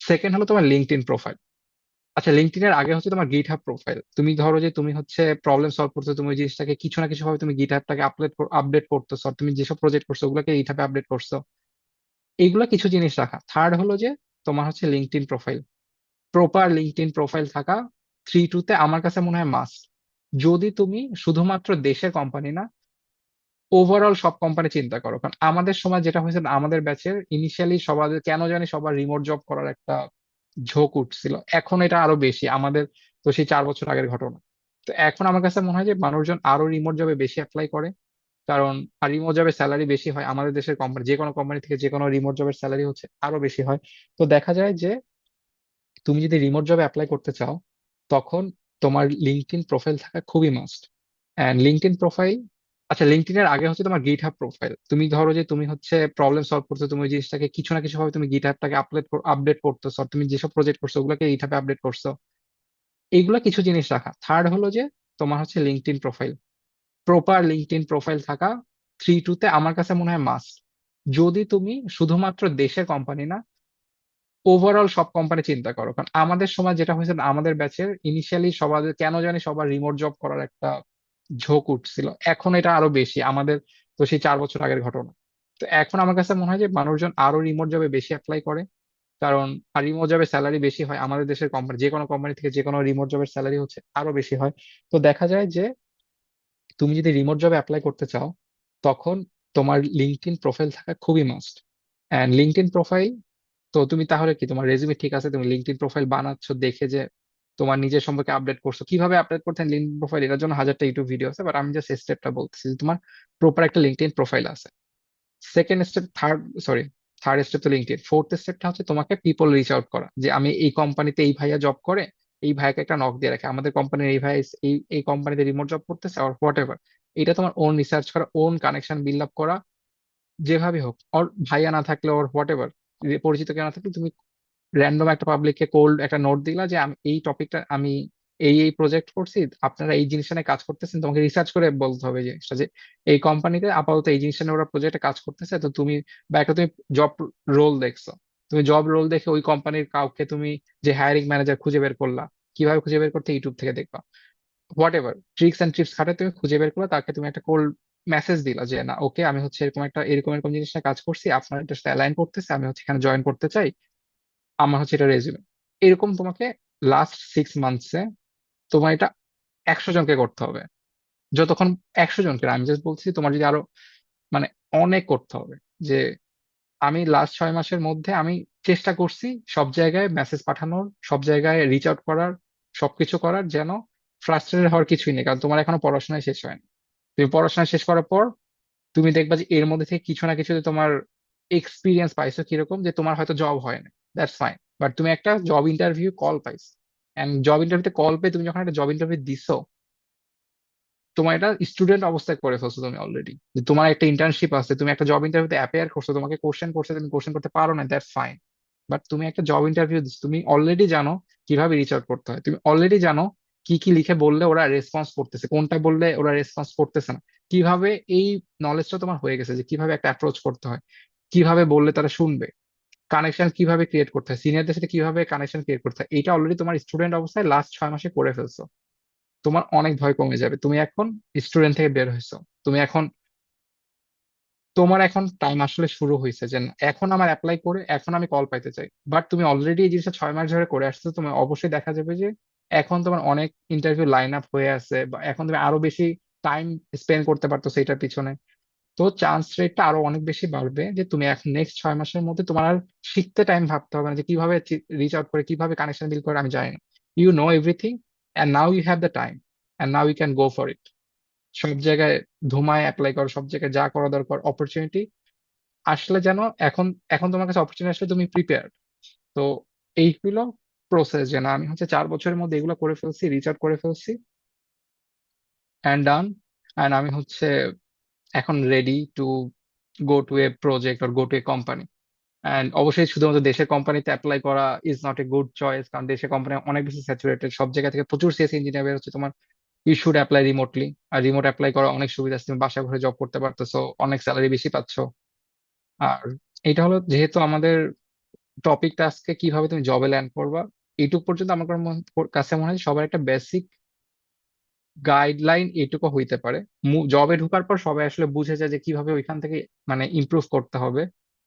সেকেন্ড হলো তোমার লিঙ্কডইন প্রোফাইল। আচ্ছা, লিঙ্কডইন এর আগে হচ্ছে তোমার গিট হাব প্রোফাইল। তুমি ধরো যে তুমি হচ্ছে প্রবলেম সলভ করছো, তুমি ওই জিনিসটাকে কিছু না কিছু ভাবে তুমি গিট হাবটাকে আপডেট করতেছো, আর তুমি যেসব প্রজেক্ট করছো ওগুলোকে গিট হাবে আপডেট করছো, এইগুলা কিছু জিনিস রাখা। থার্ড হলো যে তোমার হচ্ছে LinkedIn profile, proper LinkedIn profile থাকা 3-2 আমার কাছে মনে হয় মাস্ট। যদি তুমি শুধুমাত্র দেশের কোম্পানি না, ওভারঅল সব কোম্পানি চিন্তা করো, কারণ আমাদের সময় যেটা হয়েছে না, আমাদের ব্যাচের ইনিশিয়ালি সবার কেন জানি সবার রিমোট জব করার একটা ঝোঁক উঠছিল, এখন এটা আরো বেশি আমাদের, তো সেই 4 বছর আগের ঘটনা। তো এখন আমার কাছে মনে হয় যে মানুষজন আরো রিমোট জবে বেশি অ্যাপ্লাই করে, কারণ আর রিমোট জবের স্যালারি বেশি হয় আমাদের দেশের কোম্পানি, যে কোনো কোম্পানি থেকে যে কোনো রিমোট জবের স্যালারি হচ্ছে আরো বেশি হয়। তো দেখা যায় যে তুমি যদি রিমোট জবে অ্যাপ্লাই করতে চাও, তখন তোমার লিঙ্কডইন প্রোফাইল থাকা খুবই মাস্ট। এন্ড লিঙ্কডইন প্রোফাইল, আচ্ছা লিঙ্কডইন এর আগে হচ্ছে তোমার গিট হাব প্রোফাইল। তুমি ধরো যে তুমি হচ্ছে প্রবলেম সলভ করছো, তুমি ওই জিনিসটাকে কিছু না কিছু ভাবে তুমি গিট হাবটাকে আপডেট করতেছো, আর তুমি যেসব প্রজেক্ট করছো ওগুলোকে গিট হাবে আপডেট করছো, এইগুলা কিছু জিনিস রাখা। থার্ড হলো যে তোমার হচ্ছে LinkedIn profile, proper LinkedIn profile থাকা 3-2 আমার কাছে মনে হয় মাস্ট। যদি তুমি শুধুমাত্র দেশের কোম্পানি না, ওভারঅল সব কোম্পানি চিন্তা করো। কারণ আমাদের সময় যেটা হয়েছে, আমাদের ব্যাচের ইনিশিয়ালি সবার কেন জানি সবার রিমোট জব করার একটা ঝোঁক উঠছিল, এখন এটা আরো বেশি আমাদের। তো সেই 4 বছর আগের ঘটনা। তো এখন আমার কাছে মনে হয় যে মানুষজন আরো রিমোট জবে বেশি অ্যাপ্লাই করে। কারণ আর রিমোট জবের স্যালারি বেশি হয় আমাদের দেশের কোম্পানি, যে কোনো কোম্পানি থেকে যে কোনো রিমোট জবের স্যালারি হচ্ছে আরো বেশি হয়। তো দেখা যায় যে তুমি যদি রিমোট জবে অ্যাপ্লাই করতে চাও, তখন তোমার লিঙ্কডইন প্রোফাইল থাকা খুবই মাস্ট। এন্ড লিঙ্কডইন প্রোফাইল, তো তুমি তাহলে কি তোমার রেজিউমে ঠিক আছে, তুমি লিঙ্কডইন প্রোফাইল বানাচ্ছো দেখে যে তোমার নিজের সম্পর্কে আপডেট করছো, কিভাবে আপডেট করতে লিঙ্কডইন প্রোফাইল, এটার জন্য হাজারটা ইউটিউব ভিডিও আছে, বাট আমি জাস্ট স্টেপটা বলতেছি যে তোমার প্রপার একটা লিঙ্কডইন প্রোফাইল আছে। সেকেন্ড স্টেপ, থার্ড স্টেপ তো লিঙ্কডইন, ফোর্থ স্টেপটা হচ্ছে তোমাকে পিপল রিচ আউট করা, যে আমি এই কোম্পানিতে এই ভাইয়া জব করে, এই ভাইয়াকে একটা নক দিয়ে রাখে, আমাদের কোম্পানির এই ভাই এই এই কোম্পানিতে রিমোট জব করতেছে আর হোয়াট এভার। এটা তোমার ওন রিসার্চ করা, ওন কানেকশন বিল্ড আপ করা, যেভাবে হোক। ওর ভাইয়া না থাকলে ওর হোয়াট এভার পরিচিত কেউ না থাকলে তুমি র্যান্ডম একটা পাবলিককে কোল্ড একটা নোট দিলা যে আমি এই টপিকটা, আমি এই এই প্রজেক্ট করছি, আপনারা এই জিনিসটা নিয়ে কাজ করতেছেন, তোমাকে রিসার্চ করে বলতে হবে এই জিনিসটা, যে এই কোম্পানিতে আপাতত এই জিনিসটা নিয়ে ওরা প্রজেক্টে কাজ করতেছে। তো তুমি বা একটা তুমি জব রোল দেখছো, তুমি জব রোল দেখে ওই কোম্পানির কাউকে তুমি যে হায়ারিং ম্যানেজার খুঁজে বের করলা, কিভাবে খুঁজে বের করতে, ইউটিউব থেকে দেখবা, whatever tricks and tips খাটে তুমি খুঁজে বের করলা, তাকে তুমি একটা কোল্ড মেসেজ দিলা যে না ওকে, আমি হচ্ছে এরকম এরকম জিনিসটা কাজ করছি, আপনার এটার সাথে অ্যালাইন করতেছে, আমি হচ্ছে এখানে জয়েন করতে চাই, আমার হচ্ছে এটা রেজিউমে। এরকম তোমাকে লাস্ট 6 মান্থসে তোমার এটা 100 জনকে করতে হবে। যতক্ষণ 100 জনকে না, আমি জাস্ট বলছি তোমার যদি আরো মানে অনেক করতে হবে। যে আমি লাস্ট 6 মাসের মধ্যে আমি চেষ্টা করছি সব জায়গায় মেসেজ পাঠানোর, সব জায়গায় রিচ আউট করার, সবকিছু করার, যেন ফ্রাস্ট্রেটেড হওয়ার কিছুই নেই। কারণ তোমার এখনো পড়াশোনায় শেষ হয়নি। তুমি পড়াশোনা শেষ করার পর তুমি দেখবা যে এর মধ্যে থেকে কিছু না কিছু তোমার এক্সপিরিয়েন্স পাইছো, কিরকম যে তোমার হয়তো জব হয় না, দ্যাটস ফাইন, বাট তুমি একটা জব ইন্টারভিউ কল পাইছো। এন্ড জব ইন্টারভিউতে কল পেয়ে তুমি যখন একটা জব ইন্টারভিউ দিছো, তোমার এটা স্টুডেন্ট অবস্থায় করে ফেলছো তুমি অলরেডি, যে তোমার একটা ইন্টার্নশিপ আছে, তুমি একটা জব ইন্টারভিউতে অ্যাপিয়ার করছো, তোমাকে কোশ্চেন করছে, তুমি কোশ্চেন করতে পারো না, দ্যাটস ফাইন, বাট তুমি একটা জব ইন্টারভিউ দিচ্ছ, তুমি অলরেডি জানো কিভাবে রিচ আউট করতে হয়, তুমি অলরেডি জানো কি কি লিখে বললে ওরা রেসপন্স করতেছে, কোনটা বললে ওরা রেসপন্স করতেছে না, কিভাবে এই নলেজটা তোমার হয়ে গেছে যে কিভাবে একটা অ্যাপ্রোচ করতে হয়, কিভাবে বললে তারা শুনবে, কানেকশন কিভাবে ক্রিয়েট করতে হয়, সিনিয়রদের সাথে কিভাবে কানেকশন ক্রিয়েট করতে হয়, এটা অলরেডি তোমার স্টুডেন্ট অবস্থায় লাস্ট 6 মাসে করে ফেলছো। তোমার অনেক ভয় কমে যাবে, তুমি এখন স্টুডেন্ট থেকে বের হয়েছো, তুমি এখন, তোমার এখন টাইম আসলে শুরু হয়েছে যে না, এখন আমার অ্যাপ্লাই করে এখন আমি কল পাইতে চাই। বাট তুমি অলরেডি এই জিনিসটা 6 মাস ধরে করে আসছো, তুমি অবশ্যই দেখা যাবে যে এখন তোমার অনেক ইন্টারভিউ লাইন আপ হয়ে আছে, বা এখন তুমি আরো বেশি টাইম স্পেন্ড করতে পারতো সেটার পিছনে। তো চান্স রেটটা আরো অনেক বেশি বাড়বে যে তুমি এখন নেক্সট 6 মাসের মধ্যে তোমার আর শিখতে টাইম ভাবতে হবে না যে কিভাবে রিচ আউট করে, কিভাবে কানেকশন বিল্ড করে, আমি জানি না। You know everything, and now you have the time, and now you can go for it. সব জায়গায় ধুমায় অ্যাপ্লাই করো, সব জায়গায় যা করা দরকার, অপরচুনিটি আসলে যেন এখন, এখন তোমার কাছে অপরচুনিটি আসলে তুমি প্রিপেয়ার। তো এই হলো প্রসেস, যে না আমি হচ্ছে 4 বছরের মধ্যে এগুলো করে ফেলছি, রিচ আউট করে ফেলছি, অ্যান্ড ডান। অ্যান্ড আমি হচ্ছে এখন ready to go to A project or go to a company. And অবশ্যই শুধুমাত্র দেশের কোম্পানিতে অ্যাপ্লাই করা is not a good choice, কারণ দেশের কোম্পানি অনেক বেশি স্যাচুরেটেড, সব জায়গা থেকে প্রচুর সিএস ইঞ্জিনিয়ার বের হচ্ছে। তোমার ইউ শুড অ্যাপ্লাই রিমোটলি। আর রিমোট অ্যাপ্লাই করা অনেক সুবিধা আছে, তুমি বাসা ঘরে জব করতে পারতেছো, অনেক স্যালারি বেশি পাচ্ছ। আর এটা হলো যেহেতু আমাদের টপিকটা আজকে কিভাবে তুমি জবে ল্যান্ড করবা, এইটুকু পর্যন্ত আমার কাছে মনে হয় সবার একটা বেসিক গাইডলাইন এইটুকু হইতে পারে। জবে ঢোকার পর সবাই আসলে বুঝে যায় যে কিভাবে ওইখান থেকে মানে ইমপ্রুভ করতে হবে।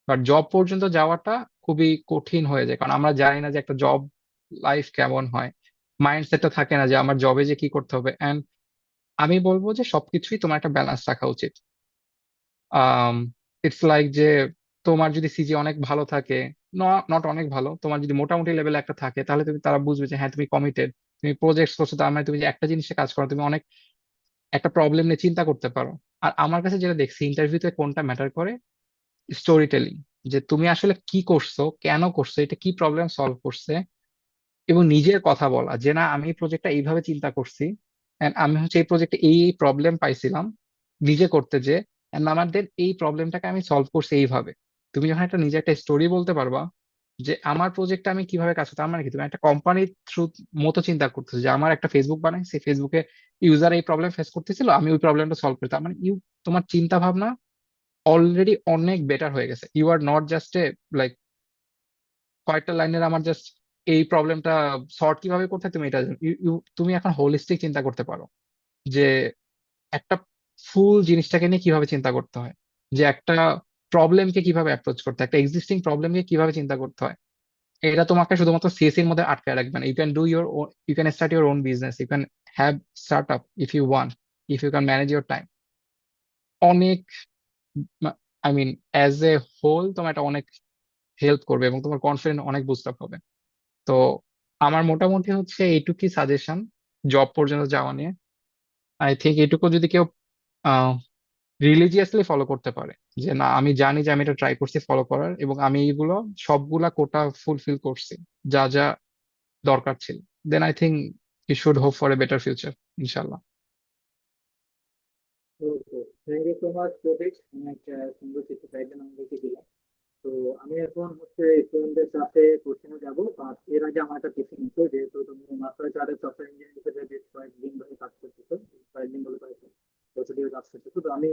বাট জব পর্যন্ত যাওয়াটা খুবই কঠিন হয়ে যায়, কারণ আমরা জানি না যে একটা জব লাইফ কেমন হয়, মাইন্ডসেটটা থাকে না যে আমার জবে যে কি করতে হবে। এন্ড আমি বলবো যে সবকিছুই তোমার একটা ব্যালেন্স রাখা উচিত। আহ ইটস লাইক যে তোমার যদি সিজি অনেক ভালো থাকে, নট অনেক ভালো, তোমার যদি মোটামুটি লেভেল একটা থাকে, তাহলে তুমি তারা বুঝবে যে হ্যাঁ তুমি কমিটেড, তুমি প্রজেক্ট করছো, তার মানে তুমি যে একটা জিনিসে কাজ করো, তুমি অনেক একটা প্রবলেম নিয়ে চিন্তা করতে পারো। আর আমার কাছে যেটা দেখছি ইন্টারভিউতে কোনটা ম্যাটার করে, স্টোরি টেলিং, যে তুমি আসলে কি করছো, কেন করছো, এটা কি প্রবলেম সলভ করছে, এবং নিজের কথা বলা যে না আমি প্রজেক্টটা এইভাবে চিন্তা করছি, and আমি হচ্ছে এই প্রজেক্টে এই এই প্রবলেম পাইছিলাম নিজে করতে যে, and আমাদের এই প্রবলেমটাকে আমি সলভ করছি এইভাবে। তুমি যখন একটা নিজে একটা স্টোরি বলতে পারবা যে আমার প্রজেক্টটা আমি কিভাবে কাজ করতে, তার মানে কি তুমি একটা কোম্পানির থ্রু মতো চিন্তা করতেছো যে আমার একটা ফেসবুক বানাই, সেই ফেসবুকে ইউজার এই প্রবলেম ফেস করতেছিল, আমি ওই প্রবলেমটা সলভ করি। তার মানে তোমার চিন্তা ভাবনা অলরেডি অনেক বেটার হয়ে গেছে। You are not just a like কয়েকটা লাইনের আমার জাস্ট এই প্রবলেমটা সর্ট কিভাবে করতে হয় তুমি এটা জানো। তুমি এখন হোলিস্টিক চিন্তা করতে পারো যে একটা ফুল জিনিসটাকে নিয়ে কিভাবে চিন্তা করতে হয়, যে একটা প্রবলেমকে কিভাবে অ্যাপ্রোচ করতে হয়, একটা এক্সিস্টিং প্রবলেমকে কিভাবে চিন্তা করতে হয়। এটা তোমাকে শুধুমাত্র সিএসসি এর মধ্যে আটকায় রাখবে না। You can do your own, you can start your own business, you can have start up if you want, if you can manage your time. অনেক, I mean as a whole তোমার এটা অনেক help করবে এবং তোমার confidence অনেক boost up হবে। তো আমার মোটামুটি হচ্ছে এইটুকুই সাজেশন জব পর্যন্ত যাওয়া নিয়ে। আই থিঙ্ক এইটুকু যদি কেউ রিলিজিয়াসলি ফলো করতে পারে, যে না আমি জানি যে আমি এটা ট্রাই করছি ফলো করার এবং আমি এইগুলো সবগুলা কোটা ফুলফিল করছি যা যা দরকার ছিল, then I think you should hope for a better future, ইনশাল্লাহ। Okay, thank you so much Pratik, অনেক সুন্দর কিছু গাইডলাইন আমাদেরকে দিলাম। তো আমি এখন হচ্ছে স্টুডেন্টদের সাথে কোচিংয়ে যাবো, আর এর আগে আমার একটা টিফিন ছিল, যেহেতু তুমি মাস্টার কার্ডে সফটওয়্যার ইঞ্জিনিয়ার হিসেবে বেশ কয়েকদিন ধরে কাজ করতেছো, কয়েকদিন বলে কয়েকদিন বছর ধরে কাজ করতেছো, তো আমি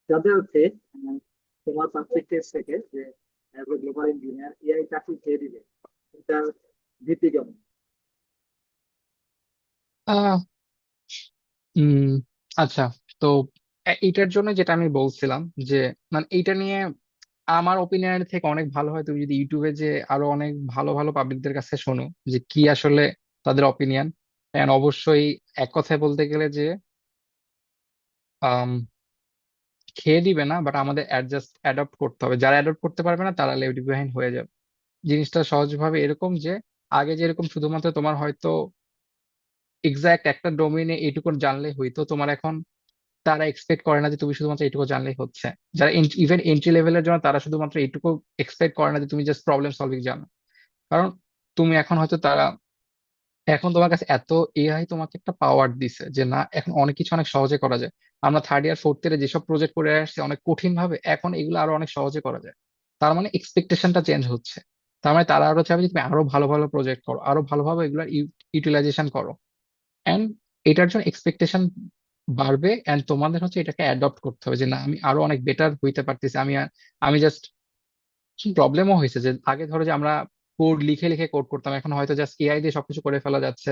যাতে হচ্ছে উম, তোমার পার্সপেক্টিভ থেকে যে গ্লোবাল ইঞ্জিনিয়ার এআই চাকরি ছেড়ে দিবে, এটার ভিত্তি কেমন? আহ উম আচ্ছা, তো এইটার জন্য যেটা আমি বলছিলাম যে মানে এইটা নিয়ে আমার ওপিনিয়নের থেকে অনেক ভালো হয় তুমি যদি ইউটিউবে যে আরো অনেক ভালো ভালো পাবলিকদের কাছে শোনো যে কি আসলে তাদের অপিনিয়ন। এন্ড অবশ্যই এক কথায় বলতে গেলে যে আম, খেয়ে দিবে না, বাট আমাদের অ্যাডজাস্ট অ্যাডপ্ট করতে হবে। যারা অ্যাডপ্ট করতে পারবে না তারা লেফট বিহাইন্ড হয়ে যাবে। জিনিসটা সহজভাবে এরকম যে আগে যেরকম শুধুমাত্র তোমার হয়তো এক্সাক্ট একটা ডোমেইনে এইটুকু জানলে হইতো, তোমার এখন তারা এক্সপেক্ট করে না যে তুমি শুধুমাত্র এইটুকু জানলেই হচ্ছে। যারা ইভেন এন্ট্রি লেভেলের জন্য তারা শুধুমাত্র এইটুকু এক্সপেক্ট করে না যে তুমি জাস্ট প্রবলেম সলভিং জানো। কারণ তুমি এখন হয়তো তারা, এখন তোমার কাছে এত এআই তোমাকে একটা পাওয়ার দিছে যে না এখন অনেক কিছু অনেক সহজে করা যায়। আমরা থার্ড ইয়ার ফোর্থ ইয়ারে যেসব প্রজেক্ট করে আসছি অনেক কঠিন ভাবে, এখন এগুলো আরো অনেক সহজে করা যায়। তার মানে এক্সপেকটেশনটা চেঞ্জ হচ্ছে। তার মানে তারা আরো চাইবে যে তুমি আরো ভালো ভালো প্রজেক্ট করো, আরো ভালোভাবে এগুলোর ইউটিলাইজেশন করো। এন্ড এটার জন্য এক্সপেকটেশন বাড়বে, এন্ড তোমাদের হচ্ছে এটাকে অ্যাডপ্ট করতে হবে যে না আমি আরো অনেক বেটার হইতে পারতেছি। আমি জাস্ট প্রবলেমও হয়েছে যে আগে ধরো যে আমরা কোড লিখে লিখে কোড করতাম, এখন হয়তো জাস্ট এআই দিয়ে সবকিছু করে ফেলা যাচ্ছে।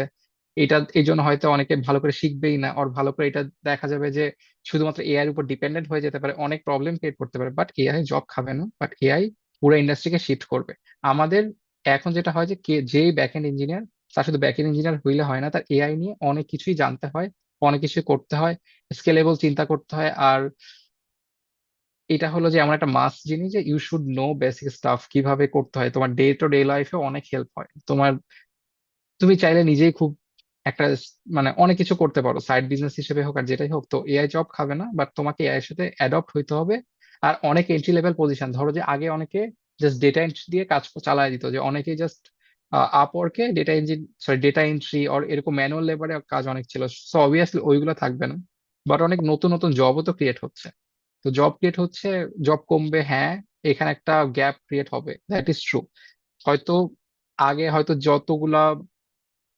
এটা এই জন্য হয়তো অনেকে ভালো করে শিখবেই না, আর ভালো করে এটা দেখা যাবে যে শুধুমাত্র এআই এর উপর ডিপেন্ডেন্ট হয়ে যেতে পারে, অনেক প্রবলেম ক্রিয়েট করতে পারে। বাট এআই জব খাবে না, বাট এআই পুরো ইন্ডাস্ট্রিকে শিফট করবে। আমাদের এখন যেটা হয় যে যেই ব্যাক এন্ড ইঞ্জিনিয়ার, তার শুধু ব্যাক এন্ড ইঞ্জিনিয়ার হইলে হয় না, তার এআই নিয়ে অনেক কিছুই জানতে হয়, অনেক কিছুই করতে হয়, স্কেলেবল চিন্তা করতে হয়। আর এটা হলো যে এমন একটা মাস জিনিস যে you should know basic stuff কিভাবে করতে হয়, তোমার ডে টু ডে লাইফে অনেক হেল্প হয় তোমার। তুমি চাইলে নিজেই খুব একটা মানে অনেক কিছু করতে পারো সাইড বিজনেস হিসেবে হোক আর যেটাই হোক। তো এআই জব খাবে না, বাট তোমাকে এআই এর সাথে অ্যাডপ্ট হইতে হবে। আর অনেক এন্ট্রি লেভেল পজিশন, ধরো যে আগে অনেকে জাস্ট ডেটা এন্ট্রি দিয়ে কাজ চালায় দিত, যে অনেকেই জাস্ট আপওয়ার্কে data engine, sorry data entry আর এরকম ম্যানুয়াল লেবারে কাজ অনেক ছিল। সো অবভিয়াসলি ওইগুলো থাকবে না, বাট অনেক নতুন নতুন জবও তো ক্রিয়েট হচ্ছে। তো জব ক্রিয়েট হচ্ছে, জব কমবে, হ্যাঁ, এখানে একটা গ্যাপ ক্রিয়েট হবে, দ্যাট ইজ ট্রু। হয়তো আগে হয়তো যতগুলা,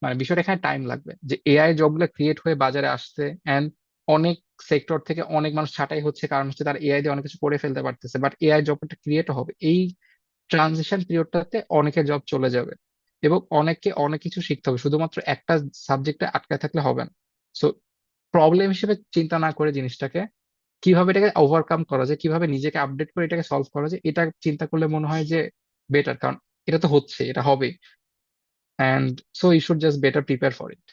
মানে বিষয়টা এখানে টাইম লাগবে যে এআই জবগুলো ক্রিয়েট হয়ে বাজারে আসছে, এন্ড অনেক সেক্টর থেকে অনেক মানুষ ছাঁটাই হচ্ছে, কারণ হচ্ছে তারা এআই দিয়ে অনেক কিছু করে ফেলতে পারতেছে। বাট এআই জবটা ক্রিয়েট হবে, এই ট্রানজিশন পিরিয়ডটাতে অনেকের জব চলে যাবে এবং অনেককে অনেক কিছু শিখতে হবে, শুধুমাত্র একটা সাবজেক্টে আটকে থাকলে হবে না। সো প্রবলেম হিসেবে চিন্তা না করে জিনিসটাকে কিভাবে এটাকে ওভারকাম করা যায়, কিভাবে নিজেকে আপডেট করে এটাকে সলভ করা যায়, এটা চিন্তা করলে মনে হয় যে বেটার। কারণ এটা তো হচ্ছে, এটা হবে, and so you should just better prepare for it.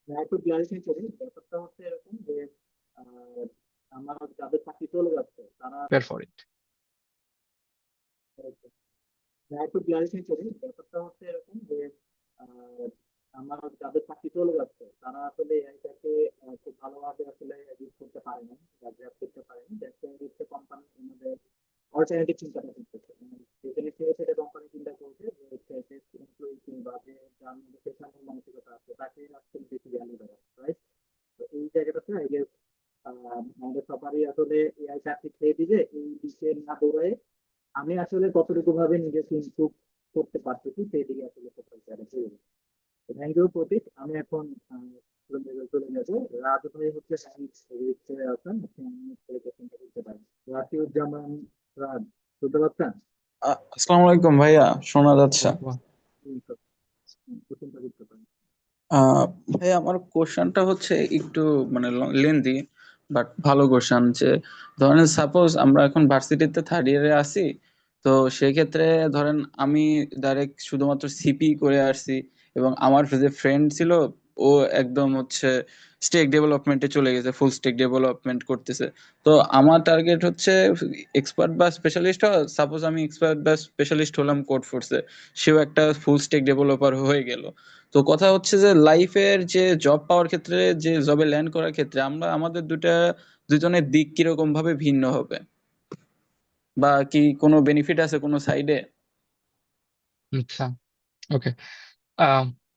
একটু ক্লারিফাই করি, ব্যাপারটা হচ্ছে এরকম যে আহ, আমার যাদের চাকরি চলে যাচ্ছে তারা, প্রিপেয়ার ফর ইট। একটু ক্লারিফাই করি, ব্যাপারটা হচ্ছে এরকম যে আমার যাদের চাকরি চলে যাচ্ছে তারা আসলে এআইটাকে খুব ভালোভাবে আসলে ইউজ করতে পারে না বা গ্রাস করতে পারে না, দেখতে দিচ্ছে কোম্পানি আমাদের অল্টারনেটিভ চিন্তাটা করতেছে, মানে যে জিনিস নিয়ে সেটা কোম্পানি চিন্তা করছে যে হচ্ছে এমপ্লয়ি কিংবা যে যার মধ্যে পেশানোর মানসিকতা আছে তাকে আসলে বেশি ভ্যালু দেওয়া, রাইট? তো এই জায়গাটাতে আই গেস আমাদের সবারই আসলে এআই চাকরি খেয়ে দিবে এই দিকে না দৌড়ায় আমি আসলে কতটুকু ভাবে নিজেকে ইমপ্রুভ করতে পারতেছি সেই দিকে আসলে ফোকাস করা। থ্যাংক ইউ প্রতীক। আমি এখন চলে যাবো। রাজু ভাই হচ্ছে সায়েন্স রিসার্চে আছেন, আপনি কোশ্চেনটা করতে পারেন। রাকিবুজ্জামান রাজ, শুনতে পাচ্ছেন? আসসালামু আলাইকুম ভাইয়া, শোনা যাচ্ছে? কোশ্চেনটা করতে পারেন। আহ ভাইয়া, আমার কোশ্চেনটা হচ্ছে একটু মানে লেন্দি, বাট ভালো কোশ্চেন। যে ধরেন সাপোজ আমরা এখন ভার্সিটিতে থার্ড ইয়ারে আছি, তো সেই ক্ষেত্রে ধরেন আমি ডাইরেক্ট শুধুমাত্র সিপি করে আসছি, এবং আমার যে ফ্রেন্ড ছিল ও একদম হচ্ছে স্টেক ডেভেলপমেন্টে চলে গেছে, ফুল স্টেক ডেভেলপমেন্ট করতেছে। তো আমার টার্গেট হচ্ছে এক্সপার্ট বা স্পেশালিস্ট হওয়া। সাপোজ আমি এক্সপার্ট বা স্পেশালিস্ট হলাম কোড ফোর্সে, সেও একটা ফুল স্টেক ডেভেলপার হয়ে গেল। তো কথা হচ্ছে যে লাইফের যে জব পাওয়ার ক্ষেত্রে, যে জবে ল্যান্ড করার ক্ষেত্রে আমরা আমাদের দুজনের দিক কিরকম ভাবে ভিন্ন হবে, বা কি কোনো বেনিফিট আছে কোনো সাইডে? আচ্ছা, ওকে।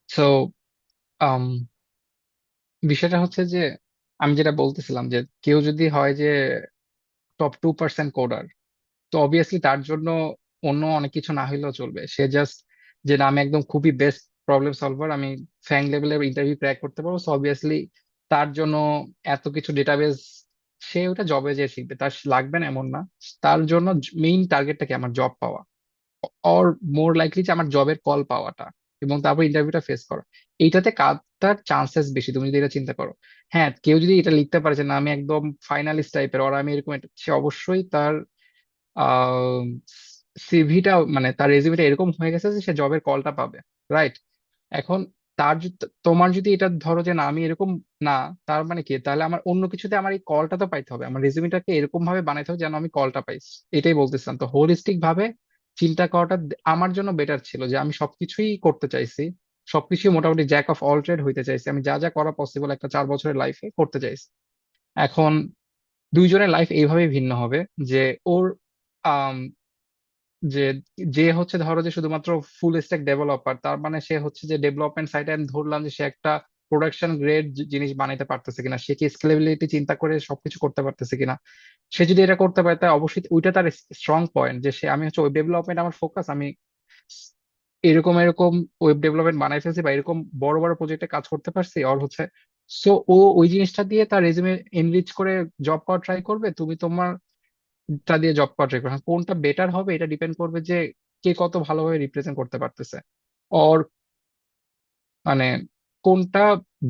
সো বিষয়টা হচ্ছে যে আমি যেটা বলতেছিলাম যে কেউ যদি হয় যে টপ 2% কোডার, তো অবভিয়াসলি তার জন্য অন্য অনেক কিছু না হইলেও চলবে। সে জাস্ট যে না, আমি একদম খুবই বেস্ট প্রবলেম সলভার, আমি ফ্যাং লেভেলের ইন্টারভিউ ক্র্যাক করতে পারবো, সো অবভিয়াসলি তার জন্য এত কিছু ডেটাবেস সে ওটা জবে যে শিখবে তার লাগবে না এমন না। তার জন্য মেইন টার্গেটটা কি, আমার জব পাওয়া, অর মোর লাইকলি যে আমার জবের কল পাওয়াটা, এবং তারপর ইন্টারভিউটা ফেস করা। এইটাতে কাজটার চান্সেস বেশি, তুমি যদি এটা চিন্তা করো। হ্যাঁ, কেউ যদি এটা লিখতে পারে যে না আমি একদম ফাইনালিস্ট টাইপের, ওর আমি এরকম সে অবশ্যই তার সিভিটা মানে তার রেজিউমেটা এরকম হয়ে গেছে যে সে জবের কলটা পাবে, রাইট? এখন তোমার যদি এটা ধরো যে না আমি এরকম না, তার মানে কি, তাহলে আমার অন্য কিছুতে আমার এই কলটা তো পাইতে হবে, আমার রেজিউমেটাকে এরকম ভাবে বানাইতে হবে যেন আমি কলটা পাই। এটাই বলতেছিলাম। তো হোলিস্টিক ভাবে চিন্তা করাটা আমার জন্য বেটার ছিল, যে আমি সবকিছুই করতে চাইছি, সবকিছুই মোটামুটি জ্যাক অফ অল ট্রেড হইতে চাইছি, আমি যা যা করা পসিবল একটা 4 বছরের লাইফে করতে চাইছি। এখন দুইজনের লাইফ এইভাবে ভিন্ন হবে যে ওর যে যে হচ্ছে ধরো যে শুধুমাত্র ফুল স্ট্যাক ডেভেলপার, তার মানে সে হচ্ছে যে ডেভেলপমেন্ট সাইডে আমি ধরলাম যে সে একটা প্রোডাকশন গ্রেড জিনিস বানাইতে পারতেছে কিনা, সে কি স্কেলেবিলিটি চিন্তা করে সবকিছু করতে পারতেছে কিনা। সে যদি এটা করতে পারে তাই অবশ্যই ওইটা তার স্ট্রং পয়েন্ট, যে সে আমি হচ্ছে ওয়েব ডেভেলপমেন্ট আমার ফোকাস, আমি এরকম এরকম ওয়েব ডেভেলপমেন্ট বানাই ফেলছি বা এরকম বড় বড় প্রজেক্টে কাজ করতে পারছি, আর হচ্ছে সো ও ওই জিনিসটা দিয়ে তার রেজুমে এনরিচ করে জব পাওয়ার ট্রাই করবে, তুমি তোমার টা দিয়ে জব পাওয়ার ট্রাই করবে। হ্যাঁ, কোনটা বেটার হবে এটা ডিপেন্ড করবে যে কে কত ভালোভাবে রিপ্রেজেন্ট করতে পারতেছে, ওর মানে কোনটা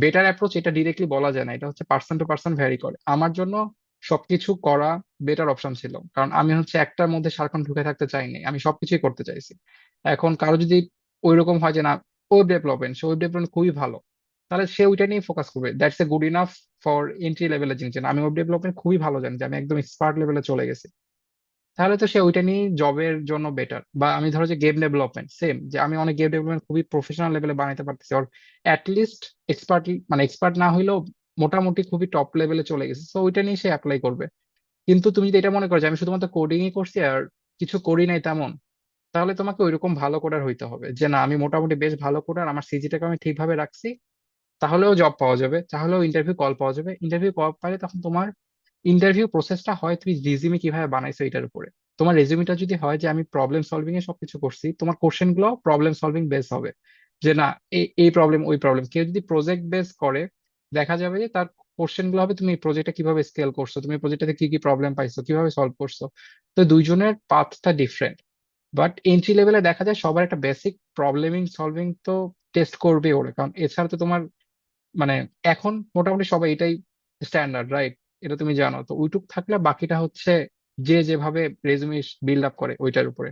বেটার অ্যাপ্রোচ এটা ডিরেক্টলি বলা যায় না, এটা হচ্ছে পার্সন টু পার্সন ভ্যারি করে। আমার জন্য সবকিছু করা বেটার অপশন ছিল, কারণ আমি হচ্ছে একটার মধ্যে সারাক্ষণ ঢুকে থাকতে চাইনি, আমি সবকিছুই করতে চাইছি। এখন কারো যদি ওইরকম হয় যে না ওয়েব ডেভেলপমেন্ট, সে ওয়েব ডেভেলপমেন্ট খুবই ভালো, তাহলে সে ওইটা নিয়ে ফোকাস করবে, that's a good enough for entry লেভেলের জিনিস। যে না, আমি ওয়েব ডেভেলপমেন্ট খুবই ভালো জানি, যে আমি একদম এক্সপার্ট লেভেলে চলে গেছি, তাহলে তো সে ওইটা নিয়ে জবের জন্য বেটার। বা আমি ধরো যে গেম ডেভেলপমেন্ট সেম, যে আমি অনেক গেম ডেভেলপমেন্ট খুবই প্রফেশনাল লেভেলে বানাইতে পারতেছি, আর অ্যাটলিস্ট এক্সপার্ট মানে এক্সপার্ট না হইলেও মোটামুটি খুবই টপ লেভেলে চলে গেছে, তো ওইটা নিয়ে সে অ্যাপ্লাই করবে। কিন্তু তুমি যদি এটা মনে করো যে আমি শুধুমাত্র কোডিংই করছি আর কিছু করি নাই তেমন, তাহলে তোমাকে ওইরকম ভালো কোডার হইতে হবে, যে না আমি মোটামুটি বেশ ভালো কোডার, আমার সিজিটাকে আমি ঠিকভাবে রাখছি, তাহলেও জব পাওয়া যাবে, তাহলেও ইন্টারভিউ কল পাওয়া যাবে। ইন্টারভিউ কল পাইলে তখন তোমার ইন্টারভিউ প্রসেসটা হয় তুমি রেজিউমে কিভাবে বানাইছো এটার উপরে। তোমার রেজিউমেটা যদি হয় যে আমি প্রবলেম সলভিং এ সবকিছু করছি, তোমার কোশ্চেন গুলো প্রবলেম সলভিং বেস হবে, যে না এই প্রবলেম ওই প্রবলেম। কেউ যদি প্রজেক্ট বেস করে, দেখা যাবে যে তার কোশ্চেন গুলো হবে তুমি প্রজেক্টটা কিভাবে স্কেল করছো, তুমি প্রজেক্টটাতে কি কি প্রবলেম পাইছো, কিভাবে সলভ করছো। তো দুইজনের পাথটা ডিফারেন্ট, বাট এন্ট্রি লেভেলে দেখা যায় সবার একটা বেসিক প্রবলেমিং সলভিং তো টেস্ট করবে ওরা, কারণ এছাড়া তো তোমার মানে এখন মোটামুটি সবাই এটাই স্ট্যান্ডার্ড, রাইট? এটা তুমি জানো। তো ওইটুক থাকলে বাকিটা হচ্ছে যে যেভাবে রেজুমে বিল্ড আপ করে ওইটার উপরে।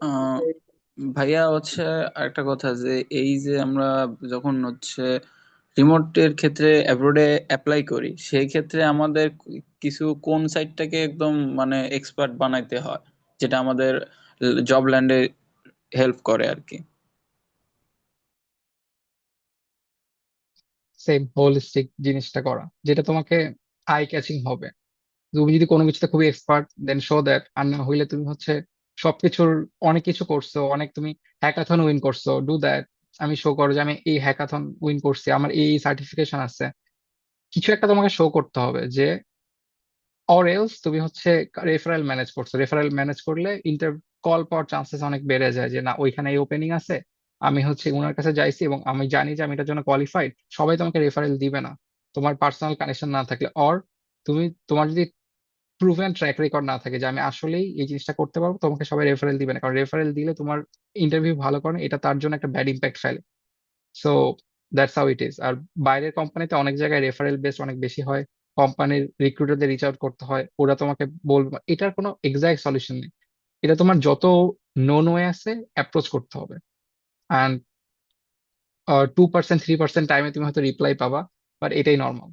আহ ভাইয়া হচ্ছে আরেকটা কথা, যে এই যে আমরা যখন হচ্ছে রিমোটের ক্ষেত্রে অ্যাব্রোডে অ্যাপ্লাই করি, সেই ক্ষেত্রে আমাদের কিছু কোন সাইটটাকে একদম মানে এক্সপার্ট বানাইতে হয়, যেটা আমাদের জব ল্যান্ডে হেল্প করে আর কি। সেম হোলিস্টিক জিনিসটা করা যেটা তোমাকে আই ক্যাচিং হবে। তুমি যদি কোনো কিছুতে খুবই এক্সপার্ট দেন শো দ্যাট, আর না হইলে তুমি হচ্ছে সবকিছুর অনেক কিছু করছো, অনেক তুমি হ্যাকাথন উইন করছো, ডু দ্যাট। আমি শো করো যে আমি এই হ্যাকাথন উইন করছি, আমার এই সার্টিফিকেশন আছে। কিছু একটা তোমাকে শো করতে হবে যে, অর এলস তুমি হচ্ছে রেফারেল ম্যানেজ করছো। রেফারেল ম্যানেজ করলে ইন্টার কল পাওয়ার চান্সেস অনেক বেড়ে যায়, যে না ওইখানে এই ওপেনিং আছে, আমি হচ্ছে ওনার কাছে যাইছি এবং আমি জানি যে আমি এটার জন্য কোয়ালিফাইড। সবাই তোমাকে রেফারেল দিবে না তোমার পার্সোনাল কানেকশন না থাকলে, অর তুমি তোমার যদি প্রুভেন ট্র্যাক রেকর্ড না থাকে যে আমি আসলেই এই জিনিসটা করতে পারবো, তোমাকে সবাই রেফারেল দিবে না। কারণ রেফারেল দিলে তোমার ইন্টারভিউ ভালো করে এটা তার জন্য একটা ব্যাড ইম্প্যাক্ট ফেলে। So that's how it is. আর বাইরের কোম্পানিতে অনেক জায়গায় রেফারেল বেস অনেক বেশি হয়। কোম্পানির রিক্রুটারদের রিচ আউট করতে হয়, ওরা তোমাকে বলবে। এটার কোনো এক্সাক্ট সলিউশন নেই। এটা তোমার যত নোন ওয়ে আছে অ্যাপ্রোচ করতে হবে। অ্যান্ড 2% 3% টাইমে তুমি হয়তো রিপ্লাই পাবা, বাট এটাই নর্মাল।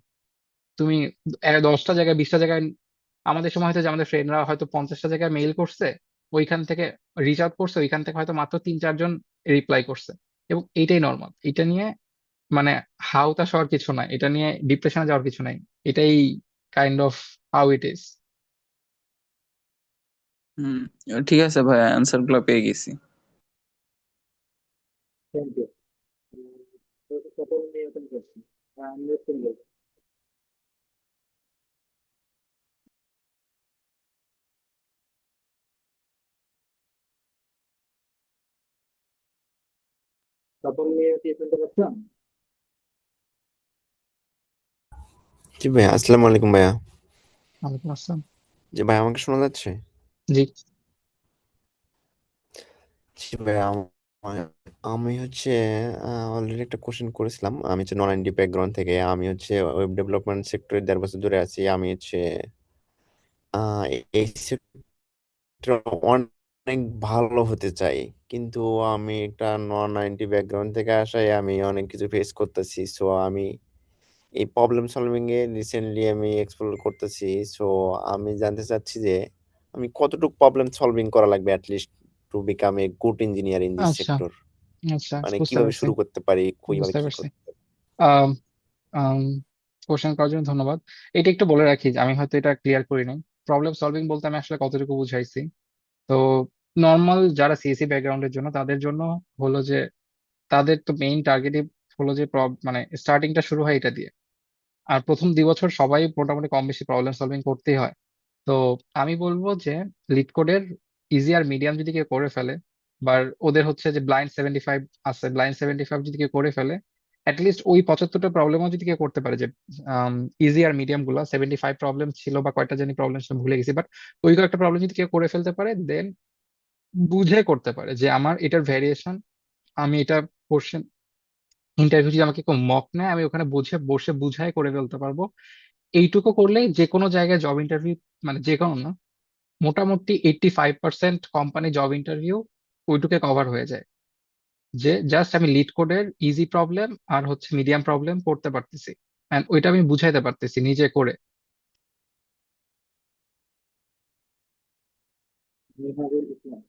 তুমি 10টা জায়গায় 20টা জায়গায়, আমাদের সময় হয়তো যে আমাদের ফ্রেন্ডরা হয়তো 50টা জায়গায় মেইল করছে, ওইখান থেকে রিচ আউট করছে, ওইখান থেকে হয়তো মাত্র 3-4 জন রিপ্লাই করছে। এবং এইটাই নর্মাল। এটা নিয়ে মানে হাউতাশ হওয়ার কিছু নাই, এটা নিয়ে ডিপ্রেশনে যাওয়ার কিছু নাই। এটাই kind of how it is. Hmm, ঠিক আছে ভাই, অ্যান্সার গুলো পেয়ে গেছি। Thank you. সকল নিয়ন্ত্রণ করছি। আন্ডারস্ট্যান্ডেবল। সকল নিয়ে কি শুনতে পাচ্ছেন? জি ভাইয়া, আসসালামু আলাইকুম ভাইয়া। ওয়ালাইকুম আসসালাম। জি ভাই, আমাকে শোনা যাচ্ছে? জি। জি ভাইয়া, আমি হচ্ছে অলরেডি একটা কোশ্চেন করেছিলাম। আমি হচ্ছে নন আইনডি ব্যাকগ্রাউন্ড থেকে, আমি হচ্ছে ওয়েব ডেভেলপমেন্ট সেক্টরে 1.5 বছর ধরে আছি। আমি হচ্ছে এই সেক্টর অনেক ভালো হতে চাই, কিন্তু আমি একটা নন আইনডি ব্যাকগ্রাউন্ড থেকে আসায় আমি অনেক কিছু ফেস করতেছি। সো আমি এই প্রবলেম সলভিং এ রিসেন্টলি আমি এক্সপ্লোর করতেছি। সো আমি জানতে চাচ্ছি যে আমি কতটুকু প্রবলেম সলভিং করা লাগবে at least to become a good engineer in this আচ্ছা। সেক্টর। আচ্ছা, মানে বুঝতে কিভাবে পারছি। শুরু করতে পারি, কিভাবে বুঝতে কি পারছি। করতে পারি? আম আম কোশ্চেন করার জন্য ধন্যবাদ। এটা একটু বলে রাখি যে আমি হয়তো এটা ক্লিয়ার করি নাই। প্রবলেম সলভিং বলতে আমি আসলে কতটুকু বুঝাইছি। তো নর্মাল যারা সিএসসি ব্যাকগ্রাউন্ডের জন্য, তাদের জন্য হলো যে তাদের তো মেইন টার্গেটই হলো যে মানে স্টার্টিংটা শুরু হয় এটা দিয়ে। আর প্রথম 2 বছর সবাই মোটামুটি কম বেশি প্রবলেম সলভিং করতেই হয়। তো আমি বলবো যে লিড কোডের ইজি আর মিডিয়াম যদি কেউ করে ফেলে, বা ওদের হচ্ছে যে ব্লাইন্ড 75 আছে, ব্লাইন্ড 75 যদি কেউ করে ফেলে, অ্যাটলিস্ট ওই 75টা প্রবলেমও যদি কেউ করতে পারে, যে ইজি আর মিডিয়াম গুলো 75 প্রবলেম ছিল বা কয়টা জানি প্রবলেম ছিল ভুলে গেছি, বাট ওই কয়েকটা প্রবলেম যদি কেউ করে ফেলতে পারে, দেন বুঝে করতে পারে যে আমার এটার ভ্যারিয়েশন, আমি এটা কোশ্চেন ইন্টারভিউ যদি আমাকে কেউ মক নেয়, আমি ওখানে বুঝে বসে বুঝাই করে ফেলতে পারবো। এইটুকু করলেই যে কোনো জায়গায় জব ইন্টারভিউ, মানে যে কোনো না, মোটামুটি 85% কোম্পানি জব ইন্টারভিউ ওইটুকে কভার হয়ে যায়। যে জাস্ট আমি লিড কোডের ইজি প্রবলেম আর হচ্ছে মিডিয়াম প্রবলেম করতে পারতেছি, এন্ড ওইটা আমি বুঝাইতে পারতেছি নিজে করে। মেহবুবুল ইসলাম।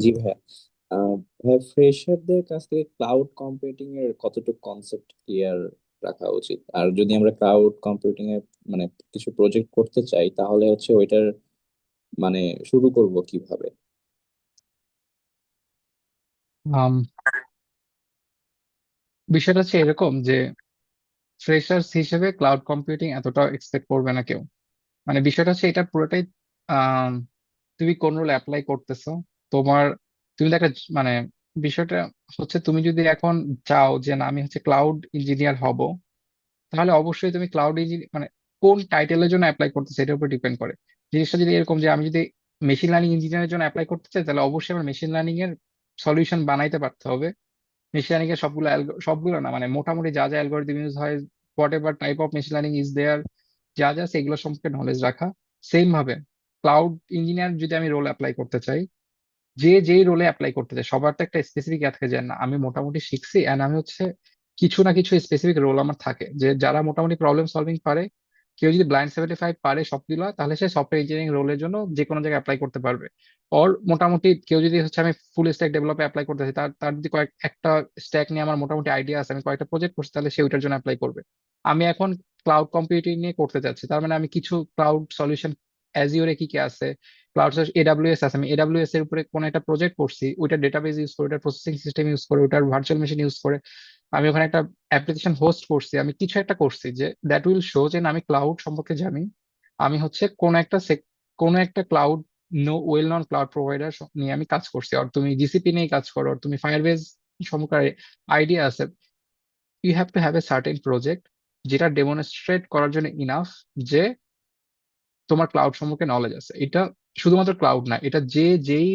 জি ভাইয়া। ভাইয়া, ফ্রেশারদের কাছ থেকে ক্লাউড কম্পিউটিং এর কতটুকু কনসেপ্ট ক্লিয়ার রাখা উচিত? আর যদি আমরা ক্লাউড কম্পিউটিং এর মানে কিছু প্রজেক্ট করতে চাই, তাহলে হচ্ছে ওইটার মানে শুরু করব কিভাবে? আম, বিষয়টা হচ্ছে এরকম যে ফ্রেশার্স হিসেবে ক্লাউড কম্পিউটিং এতটা এক্সপেক্ট করবে না কেউ। মানে বিষয়টা হচ্ছে এটা পুরোটাই আম, তুমি কোন রোল অ্যাপ্লাই করতেছো তোমার। তুমি তো একটা মানে বিষয়টা হচ্ছে, তুমি যদি এখন চাও যে না আমি হচ্ছে ক্লাউড ইঞ্জিনিয়ার হব, তাহলে অবশ্যই তুমি ক্লাউড ইঞ্জিনিয়ার মানে কোন টাইটেলের জন্য অ্যাপ্লাই করতে সেটার উপর ডিপেন্ড করে। জিনিসটা যদি এরকম যে আমি যদি মেশিন লার্নিং ইঞ্জিনিয়ারের জন্য অ্যাপ্লাই করতে চাই, তাহলে অবশ্যই আমার মেশিন লার্নিং এর সলিউশন বানাইতে পারতে হবে। মেশিন লার্নিং এর সবগুলো সবগুলো না, মানে মোটামুটি যা যা অ্যালগোরিদম ইউজ হয়, whatever type of machine learning is there, যা যা সেগুলো সম্পর্কে নলেজ রাখা। সেম ভাবে ক্লাউড ইঞ্জিনিয়ার যদি আমি রোল অ্যাপ্লাই করতে চাই, যে যেই রোলে অ্যাপ্লাই করতে চাই সবার তো একটা স্পেসিফিক থাকে যায় না, আমি মোটামুটি শিখছি এন্ড আমি হচ্ছে কিছু না কিছু স্পেসিফিক রোল আমার থাকে, যে যারা মোটামুটি প্রবলেম সলভিং পারে কেউ যদি ব্লাইন্ড 75 পারে সবগুলো, তাহলে সে সফটওয়্যার ইঞ্জিনিয়ারিং রোলের জন্য যে কোনো জায়গায় অ্যাপ্লাই করতে পারবে। ওর মোটামুটি কেউ যদি হচ্ছে আমি ফুল স্ট্যাক ডেভেলপে অ্যাপ্লাই করতেছি, তার তার যদি একটা স্ট্যাক নিয়ে আমার মোটামুটি আইডিয়া আছে, আমি কয়েকটা প্রজেক্ট করছি, তাহলে সে ওইটার জন্য অ্যাপ্লাই করবে। আমি এখন ক্লাউড কম্পিউটিং নিয়ে করতে চাচ্ছি, তার মানে আমি কিছু ক্লাউড সলিউশন, অ্যাজিওরে কি কি আছে, ক্লাউড এডাব্লিউএস আছে, আমি এডাব্লিউএস এর উপরে কোনো একটা প্রজেক্ট করছি, ওইটা ডেটাবেস ইউজ করে, ওইটার প্রসেসিং সিস্টেম ইউজ করে, ওইটার ভার্চুয়াল মেশিন ইউজ করে আমি ওখানে একটা অ্যাপ্লিকেশন হোস্ট করছি, আমি কিছু একটা করছি, যে দ্যাট উইল শো যে না, আমি ক্লাউড সম্পর্কে জানি। আমি হচ্ছে কোনো একটা cloud, well known cloud provider নিয়ে আমি কাজ করছি, আর তুমি জিসিপি নিয়ে কাজ করো, আর তুমি ফায়ারবেজ সম্পর্কে আইডিয়া আছে। You have to have a certain project যেটা ডেমনস্ট্রেট করার জন্য ইনাফ যে তোমার ক্লাউড সম্পর্কে নলেজ আছে। এটা শুধুমাত্র ক্লাউড না, এটা যেই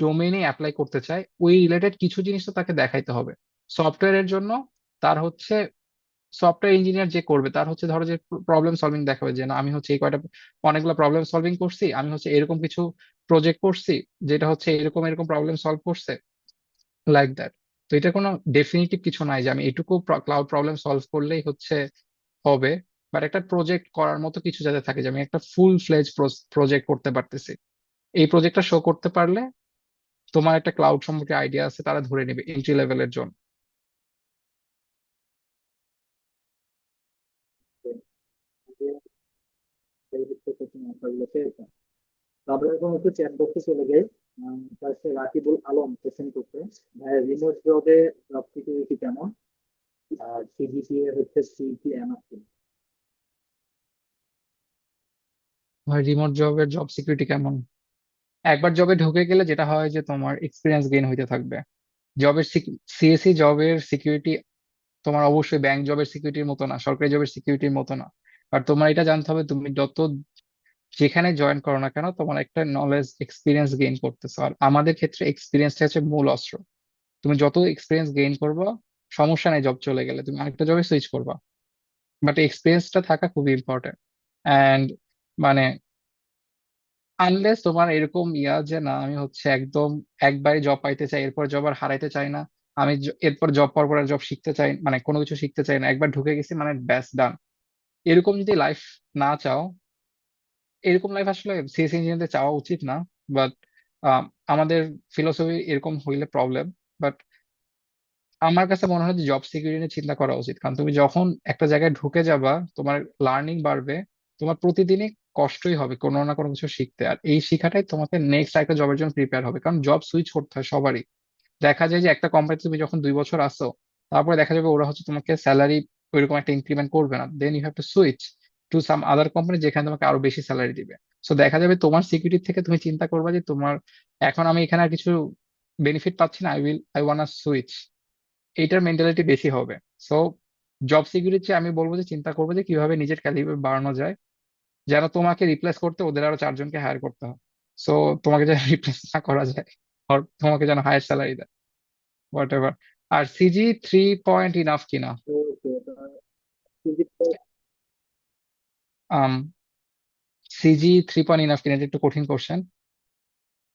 ডোমেইনে অ্যাপ্লাই করতে চায় ওই রিলেটেড কিছু জিনিস তো তাকে দেখাইতে হবে। সফটওয়্যারের জন্য তার হচ্ছে, সফটওয়্যার ইঞ্জিনিয়ার যে করবে তার হচ্ছে ধরো যে প্রবলেম সলভিং দেখাবে, যে না আমি হচ্ছে এই কয়টা অনেকগুলো প্রবলেম সলভিং করছি, আমি হচ্ছে এরকম কিছু প্রজেক্ট করছি যেটা হচ্ছে এরকম এরকম প্রবলেম সলভ করছে, লাইক দ্যাট। তো এটা কোনো ডেফিনিটিভ কিছু নাই যে আমি এটুকু ক্লাউড প্রবলেম সলভ করলেই হচ্ছে হবে। বাট একটা প্রজেক্ট করার মতো কিছু যাতে থাকে, যে আমি একটা ফুল ফ্লেজ প্রজেক্ট করতে পারতেছি, এই প্রজেক্টটা শো করতে পারলে তোমার একটা ক্লাউড সম্পর্কে আইডিয়া আছে, তারা ধরে নেবে এন্ট্রি লেভেলের জন্য। তারপরে এখন একটু চ্যাট বক্সে চলে যাই। তার সে রাকিবুল আলম কোশ্চেন করতে, ভাই রিমোট জবে জব সিকিউরিটি কেমন, আর সিজিপিএ হচ্ছে সিটি এমআর কি? রিমোট জবের জব সিকিউরিটি কেমন? একবার জবে ঢুকে গেলে যেটা হয় যে তোমার এক্সপিরিয়েন্স গেইন হইতে থাকবে। জবের সিএসসি জবের সিকিউরিটি তোমার অবশ্যই ব্যাংক জবের সিকিউরিটির মতো না, সরকারি জবের সিকিউরিটির মতো না। আর তোমার এটা জানতে হবে, তুমি যত যেখানে জয়েন করো না কেন, তোমার একটা নলেজ এক্সপিরিয়েন্স গেইন করতেছো, আর আমাদের ক্ষেত্রে এক্সপিরিয়েন্সটা হচ্ছে মূল অস্ত্র। তুমি যত এক্সপিরিয়েন্স গেইন করবা, সমস্যা নেই, জব চলে গেলে তুমি আরেকটা জবে সুইচ করবা, বাট এক্সপিরিয়েন্সটা থাকা খুবই ইম্পর্টেন্ট। অ্যান্ড মানে আনলেস তোমার এরকম যে না আমি হচ্ছে একদম একবারই জব পাইতে চাই, এরপর জব আর হারাইতে চাই না, আমি এরপর জব পাওয়ার পর জব শিখতে চাই, মানে কোনো কিছু শিখতে চাই না, একবার ঢুকে গেছি মানে ব্যাস ডান, এরকম যদি লাইফ না চাও, এরকম লাইফ আসলে সিএস ইঞ্জিনিয়ারদের চাওয়া উচিত না। বাট আমাদের ফিলোসফি এরকম হইলে প্রবলেম। বাট আমার কাছে মনে হয় যে জব সিকিউরিটি নিয়ে চিন্তা করা উচিত, কারণ তুমি যখন একটা জায়গায় ঢুকে যাবা, তোমার লার্নিং বাড়বে, তোমার প্রতিদিনই কষ্টই হবে কোনো না কোনো কিছু শিখতে, আর এই শিখাটাই তোমাকে নেক্সট একটা জবের জন্য প্রিপেয়ার হবে, কারণ জব সুইচ করতে হয় সবারই। দেখা যায় যে একটা কোম্পানিতে তুমি যখন 2 বছর আসো, তারপরে দেখা যাবে ওরা হচ্ছে তোমাকে স্যালারি ওইরকম একটা ইনক্রিমেন্ট করবে না, then you have to switch to some other company যেখানে তোমাকে আরো বেশি স্যালারি দিবে। সো দেখা যাবে তোমার সিকিউরিটি থেকে তুমি চিন্তা করবা যে তোমার এখন আমি এখানে আর কিছু বেনিফিট পাচ্ছি না, আই ওয়ান্না সুইচ, এইটার মেন্টালিটি বেশি হবে। সো জব সিকিউরিটি আমি বলবো যে চিন্তা করবো যে কিভাবে নিজের ক্যালিবার বাড়ানো যায়, যেন তোমাকে রিপ্লেস করতে ওদের আরো 4 জনকে হায়ার করতে হয়। সো তোমাকে যেন রিপ্লেস না করা যায়, আর তোমাকে যেন হায়ার স্যালারি দেয়, হোয়াট এভার। আর সিজি 3 পয়েন্ট ইনাফ কিনা? তো তো আম সিজি 3 পয়েন্ট ইনাফ কিনা, এটা একটু কঠিন কোশ্চেন।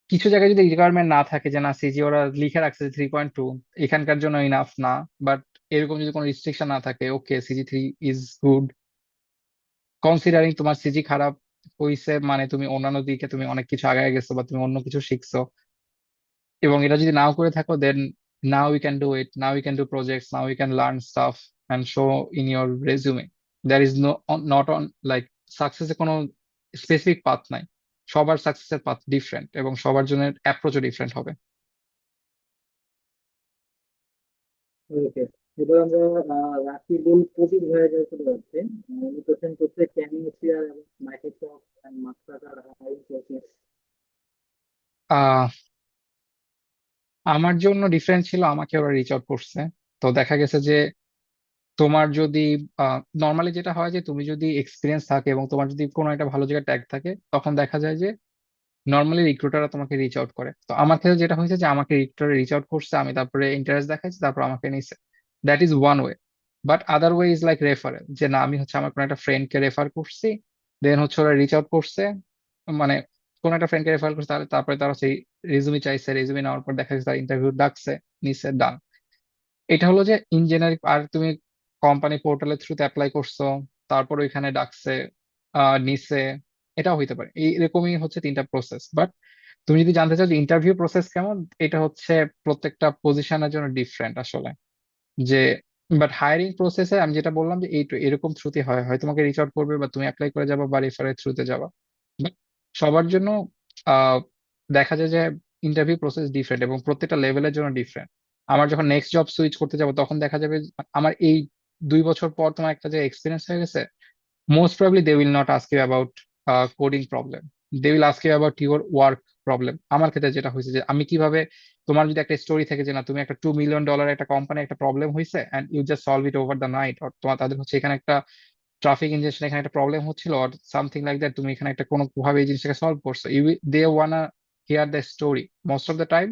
কিছু জায়গায় যদি রিকোয়ারমেন্ট না থাকে যে না সিজি ওরা লিখে রাখছে 3.2 এখানকার জন্য ইনাফ না, বাট এরকম যদি কোনো রিস্ট্রিকশন না থাকে, ওকে সিজি 3 ইজ গুড, কনসিডারিং তোমার সিজি খারাপ হইছে মানে তুমি অন্যান্য দিকে তুমি অনেক কিছু আগায় গেছো বা তুমি অন্য কিছু শিখছো। এবং এটা যদি নাও করে থাকো, then now we can do it, now we can do projects, now we can learn stuff and show in your resume. There is not on like সাকসেসের কোনো স্পেসিফিক পাথ নাই, সবার সাকসেসের পাথ ডিফারেন্ট এবং সবার জন্য অ্যাপ্রোচও ডিফারেন্ট হবে। ওকে, এবার আমরা রাকিবুল কবির হয়ে যাওয়া চলে যাচ্ছে। উনি কোশ্চেন করতে ক্যান ইউ শেয়ার এবং Microsoft and master high process. Ah আমার জন্য ডিফারেন্ট ছিল, আমাকে ওরা রিচ আউট করছে। তো দেখা গেছে যে তোমার যদি নর্মালি যেটা হয় যে তুমি যদি এক্সপিরিয়েন্স থাকে এবং তোমার যদি কোনো একটা ভালো জায়গায় ট্যাগ থাকে, তখন দেখা যায় যে নর্মালি রিক্রুটাররা তোমাকে রিচ আউট করে। তো আমার ক্ষেত্রে যেটা হয়েছে যে আমাকে রিক্রুটার রিচ আউট করছে, আমি তারপরে ইন্টারেস্ট দেখাইছি, তারপর আমাকে নিছে। That is one way. But other way is like referral, যে না আমি হচ্ছে আমার কোনো একটা ফ্রেন্ডকে রেফার করছি, দেন হচ্ছে ওরা রিচ আউট করছে, মানে কোনো একটা ফ্রেন্ডকে রেফার করছে, তারপরে তারা সেই রেজুমি চাইছে, রেজুমি নেওয়ার পর দেখা যাচ্ছে তার ইন্টারভিউ ডাকছে, নিছে, ডান। এটা হলো যে ইন জেনারিক। আর তুমি কোম্পানি পোর্টালের থ্রুতে অ্যাপ্লাই করছো, তারপর ওইখানে ডাকছে, নিছে, এটাও হইতে পারে। এরকমই হচ্ছে তিনটা প্রসেস। বাট তুমি যদি জানতে চাও যে ইন্টারভিউ প্রসেস কেমন, এটা হচ্ছে প্রত্যেকটা পজিশনের জন্য ডিফারেন্ট আসলে। যে বাট হায়ারিং প্রসেসে আমি যেটা বললাম যে এরকম থ্রুতে হয়, হয় তোমাকে রিচ আউট করবে বা তুমি অ্যাপ্লাই করে যাবা বা রেফারের থ্রুতে যাবা। But সবার জন্য আহ, দেখা যায় যে ইন্টারভিউ প্রসেস ডিফারেন্ট এবং প্রত্যেকটা লেভেলের জন্য ডিফারেন্ট। আমার যখন নেক্সট জব সুইচ করতে যাব তখন দেখা যাবে যে আমার এই 2 বছর পর তোমার একটা যে এক্সপিরিয়েন্স হয়ে গেছে, most probably they will not ask you about coding problem. They will ask you about your work problem. আমার ক্ষেত্রে যেটা হয়েছে যে আমি কিভাবে, তোমার যদি একটা স্টোরি থাকে যে না তুমি একটা $2 million একটা কোম্পানি একটা প্রবলেম হয়েছে and you just solve it over the night, or তোমার তাদের হচ্ছে এখানে একটা ট্রাফিক ইঞ্জেকশন এখানে একটা প্রবলেম হচ্ছিল অর সামথিং লাইক দ্যাট, তুমি এখানে একটা কোনো ভাবে এই জিনিসটাকে সলভ করছো, you they wanna hear the story. Most of the time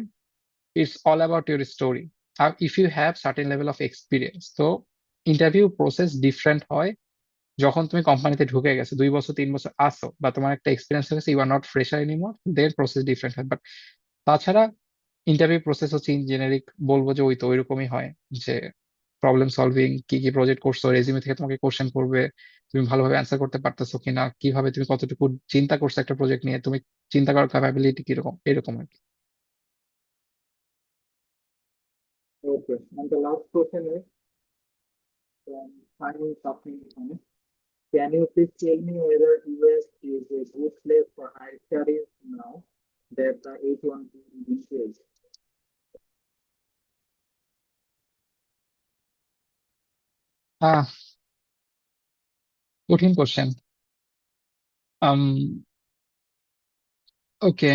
it's all about your story. আর if you have certain level of experience, তো ইন্টারভিউ প্রসেস ডিফারেন্ট হয় যখন তুমি কোম্পানিতে ঢুকে গেছো, 2 বছর 3 বছর আসো বা তোমার একটা এক্সপিরিয়েন্স হয়েছে, you are not fresher anymore, their process different হয়। বাট তাছাড়া ইন্টারভিউ প্রসেস হচ্ছে ইন জেনারিক বলবো যে ওই তো ওইরকমই হয়, যে প্রবলেম সলভিং, কি কি প্রজেক্ট করছো, রেজিউমে থেকে তোমাকে কোশ্চেন করবে, তুমি ভালোভাবে অ্যান্সার করতে পারতেছো কিনা, কিভাবে তুমি কতটুকু চিন্তা করছো একটা প্রজেক্ট নিয়ে, তুমি চিন্তা করার ক্যাপাবিলিটি কিরকম, এরকম আর কি। Okay, and the last question is, final something on it. Can you please tell me whether US is a good place for higher studies now that the H1B is? আহ কঠিন question. ওকে,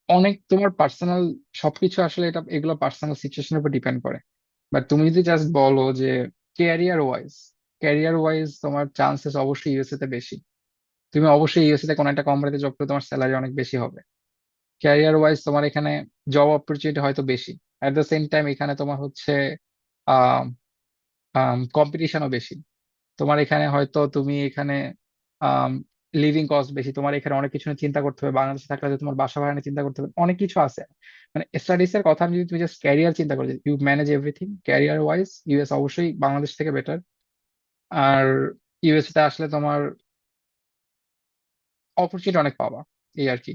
অনেক তোমার personal সবকিছু আসলে, এগুলো personal সিচুয়েশনের উপর depend করে। But তুমি যদি জাস্ট বলো যে ক্যারিয়ার ওয়াইজ, ক্যারিয়ার ওয়াইজ তোমার চান্সেস অবশ্যই ইউএসএ তে বেশি। তুমি অবশ্যই ইউএসএ তে কোনো একটা কোম্পানিতে জব করে তোমার স্যালারি অনেক বেশি হবে। ক্যারিয়ার ওয়াইজ তোমার এখানে জব অপরচুনিটি হয়তো বেশি, অ্যাট দ্য সেম টাইম এখানে তোমার হচ্ছে কম্পিটিশনও বেশি। তোমার এখানে হয়তো তুমি এখানে লিভিং কস্ট বেশি, তোমার এখানে অনেক কিছু নিয়ে চিন্তা করতে হবে, বাংলাদেশে থাকলে হয়তো তোমার বাসা ভাড়া নিয়ে চিন্তা করতে হবে, অনেক কিছু আছে। মানে স্টাডিজ এর কথা আমি যদি তুমি জাস্ট ক্যারিয়ার চিন্তা করো, you manage everything career wise, US অবশ্যই বাংলাদেশ থেকে বেটার। আর ইউএসএ তে আসলে তোমার অপরচুনিটি অনেক পাবা, এই আর কি।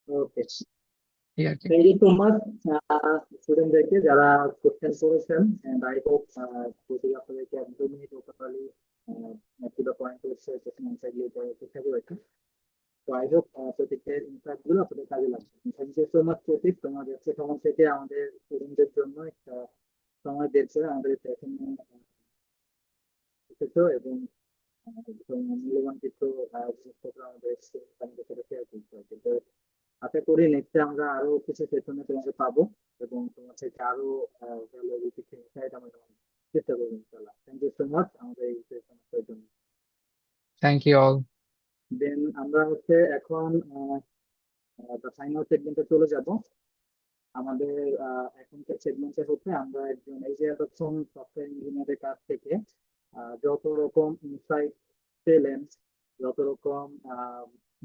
Okay. এই আর কি। Thank you so much, স্টুডেন্টদেরকে যারা কোশ্চেন করেছেন, and I hope যদি আপনাদেরকে একদমই টোটালি টু দ্য পয়েন্ট হচ্ছে কোশ্চেন অ্যান্সার দিয়ে চেষ্টা করেছি। তো আই হোপ প্রত্যেকের ইনসাইট গুলো আপনাদের কাজে লাগবে। থ্যাংক ইউ সো মাচ প্রতীক, তোমার ব্যস্ত সময় থেকে আমাদের স্টুডেন্টদের জন্য একটা সময় বের করে আমাদের এখানে এসেছো এবং তোমার মূল্যবান কিছু জিনিসপত্র আমাদের সাথে শেয়ার করতে হবে। তো আশা করি নেক্সটে আমরা আরো কিছু সেশনে তোমাকে পাবো এবং তোমার থেকে আরো ভালো কিছু ইনসাইট আমরা নেওয়ার চেষ্টা করবো ইনশাল্লাহ। থ্যাংক ইউ সো মাচ আমাদের এই সেশনের জন্য। Thank you all. দেন আমরা হচ্ছে এখন ফাইনাল সেগমেন্টে চলে যাব। আমাদের এখনকার সেগমেন্টে হচ্ছে আমরা একজন এই যে এতক্ষণ সফটওয়্যার ইঞ্জিনিয়ারের কাছ থেকে যত রকম ইনসাইট পেলেন, যত রকম